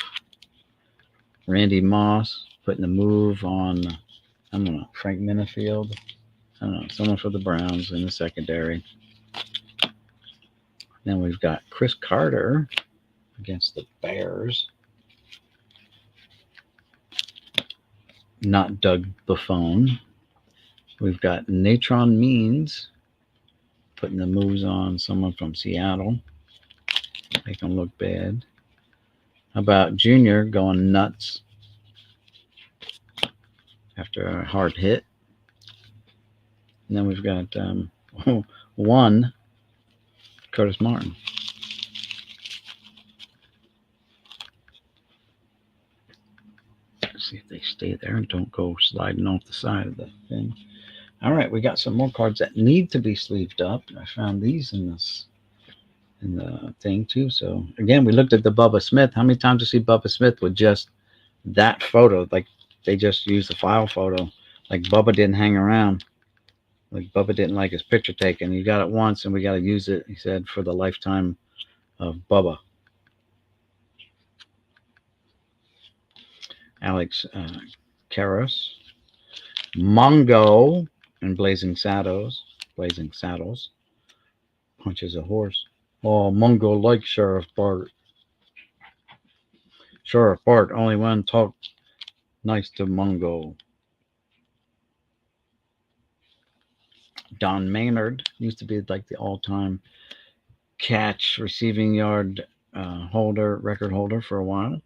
A: Randy Moss putting the move on, I don't know, Frank Minifield. I don't know, someone for the Browns in the secondary. Then we've got Chris Carter against the Bears. Not Doug Buffon. We've got Natron Means putting the moves on someone from Seattle. Make them look bad. How about Junior going nuts after a hard hit? And then we've got one Curtis Martin. Let's see if they stay there and don't go sliding off the side of the thing. All right, we got some more cards that need to be sleeved up. I found these in the thing too. So again, we looked at the Bubba Smith. How many times do you see Bubba Smith with just that photo? Like they just used the file photo. Like Bubba didn't hang around. Like Bubba didn't like his picture taken. You got it once, and we got to use it, he said, for the lifetime of Bubba. Alex Karras. Mongo and Blazing Saddles. Blazing Saddles. Punches a horse. Oh, Mongo likes Sheriff Bart. Sheriff Bart only one talked nice to Mongo. Don Maynard used to be like the all-time catch receiving yard record holder for a while.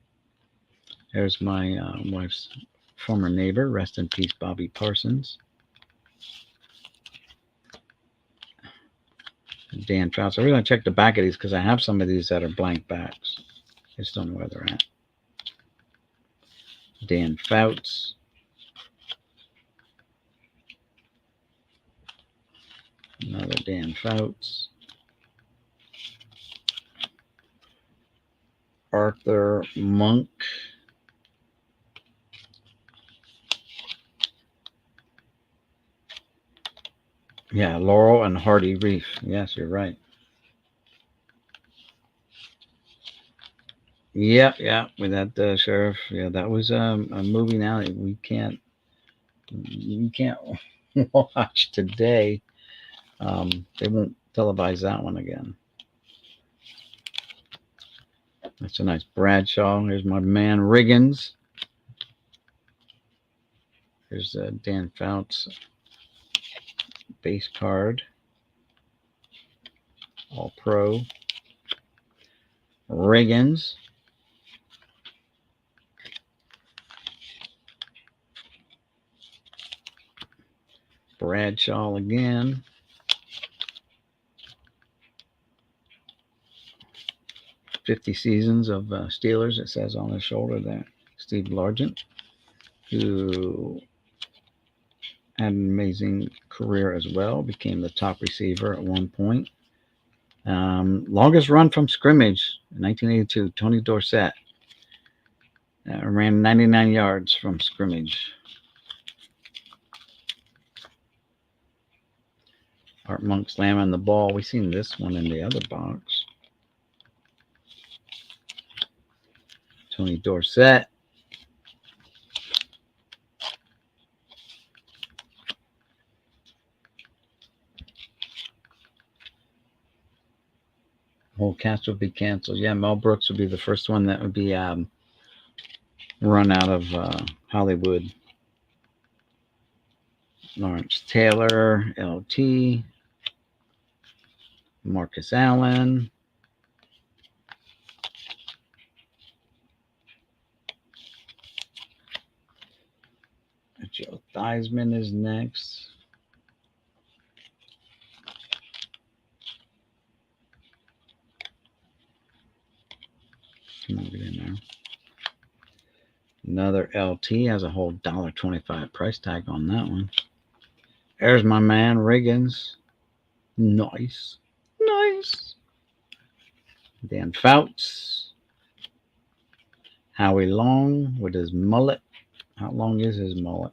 A: There's my wife's former neighbor. Rest in peace, Bobby Parsons. Dan Fouts. I really want to check the back of these because I have some of these that are blank backs. I just don't know where they're at. Dan Fouts. Another Dan Fouts. Arthur Monk. Yeah, Laurel and Hardy Reef. Yes, you're right. Yeah, with that sheriff. Yeah, that was a movie now that you can't watch today. They won't televise that one again. That's a nice Bradshaw. Here's my man Riggins. Here's Dan Fouts base card. All Pro. Riggins. Bradshaw again. "50 seasons of Steelers," it says on his shoulder there. Steve Largent, who had an amazing career as well, became the top receiver at one point. Longest run from scrimmage in 1982, Tony Dorsett. Ran 99 yards from scrimmage. Art Monk slamming the ball. We've seen this one in the other box. Tony Dorsett. Whole cast would be canceled. Yeah, Mel Brooks would be the first one that would be run out of Hollywood. Lawrence Taylor, LT. Marcus Allen. Joe Theismann is next. Come on, get in there. Another LT has a whole $1.25 price tag on that one. There's my man Riggins. Nice. Nice. Dan Fouts. Howie Long with his mullet. How long is his mullet?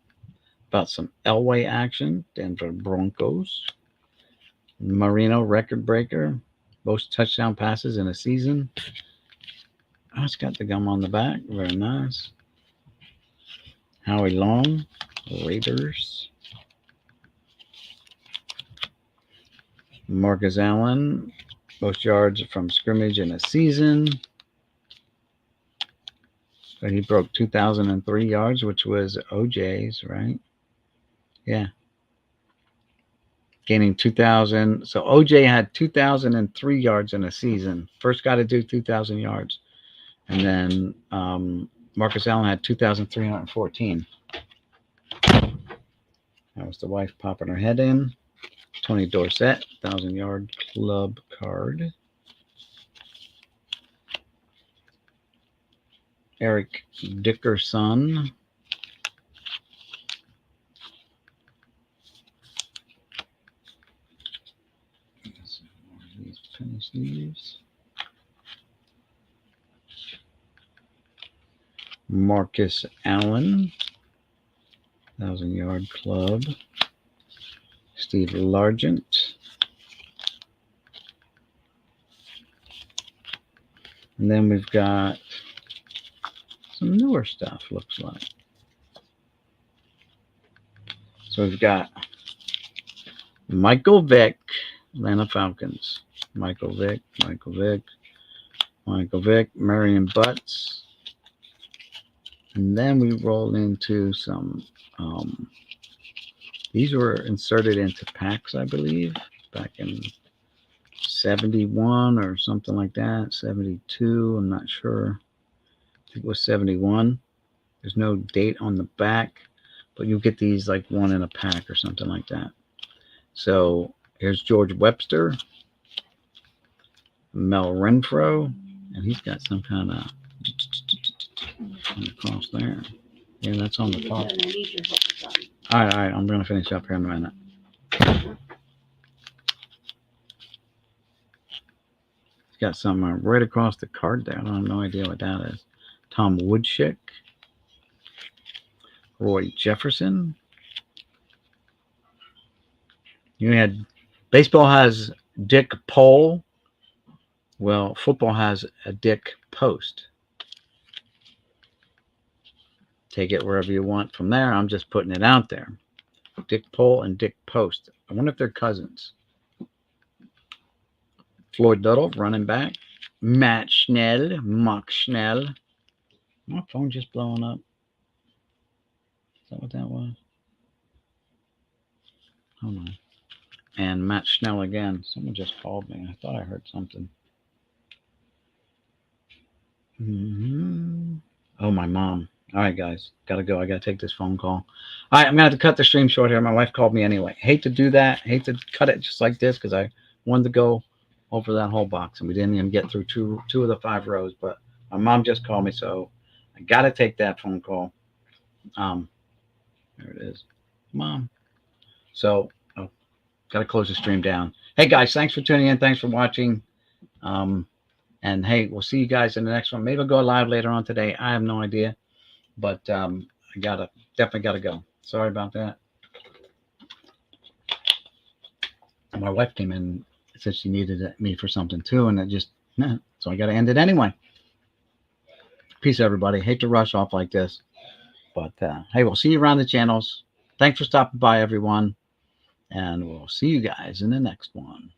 A: About some Elway action. Denver Broncos. Marino record breaker. Most touchdown passes in a season. Oh, it's got the gum on the back. Very nice. Howie Long. Raiders. Marcus Allen. Most yards from scrimmage in a season. But he broke 2,003 yards, which was OJ's, right? Yeah. Gaining 2,000. So OJ had 2,003 yards in a season. First guy to do 2,000 yards. And then Marcus Allen had 2,314. That was the wife popping her head in. Tony Dorsett, 1,000-yard club card. Eric Dickerson. These penny sleeves. Marcus Allen, 1,000-yard club. Steve Largent. And then we've got some newer stuff, looks like. So we've got Michael Vick, Atlanta Falcons. Michael Vick, Marion Butts. And then we roll into some, these were inserted into packs, I believe, back in 71 or something like that, 72, I'm not sure. I think it was 71. There's no date on the back, but you get these like one in a pack or something like that. So here's George Webster, Mel Renfro, and he's got some kind of across there. Yeah, that's on the top. All right, I'm going to finish up here in a minute. He's got some right across the card there. I have no idea what that is. Tom Woodschick, Roy Jefferson. You had baseball has Dick Pole. Well, football has a Dick Post. Take it wherever you want from there. I'm just putting it out there. Dick Pole and Dick Post. I wonder if they're cousins. Floyd Little, running back. Matt Schnell, Mock Schnell. My phone just blowing up. Is that what that was? Hold on. And Matt Schnell again. Someone just called me. I thought I heard something. Oh, my mom. All right, guys. Got to go. I got to take this phone call. All right, I'm going to have to cut the stream short here. My wife called me anyway. Hate to do that. Hate to cut it just like this because I wanted to go over that whole box, and we didn't even get through two of the 5 rows. But my mom just called me, so I got to take that phone call. There it is. Mom. So, got to close the stream down. Hey, guys, thanks for tuning in. Thanks for watching. And, hey, we'll see you guys in the next one. Maybe I'll go live later on today. I have no idea. But I definitely got to go. Sorry about that. My wife came in and said she needed me for something, too. And so I got to end it anyway. Peace, everybody. Hate to rush off like this. But, hey, we'll see you around the channels. Thanks for stopping by, everyone. And we'll see you guys in the next one.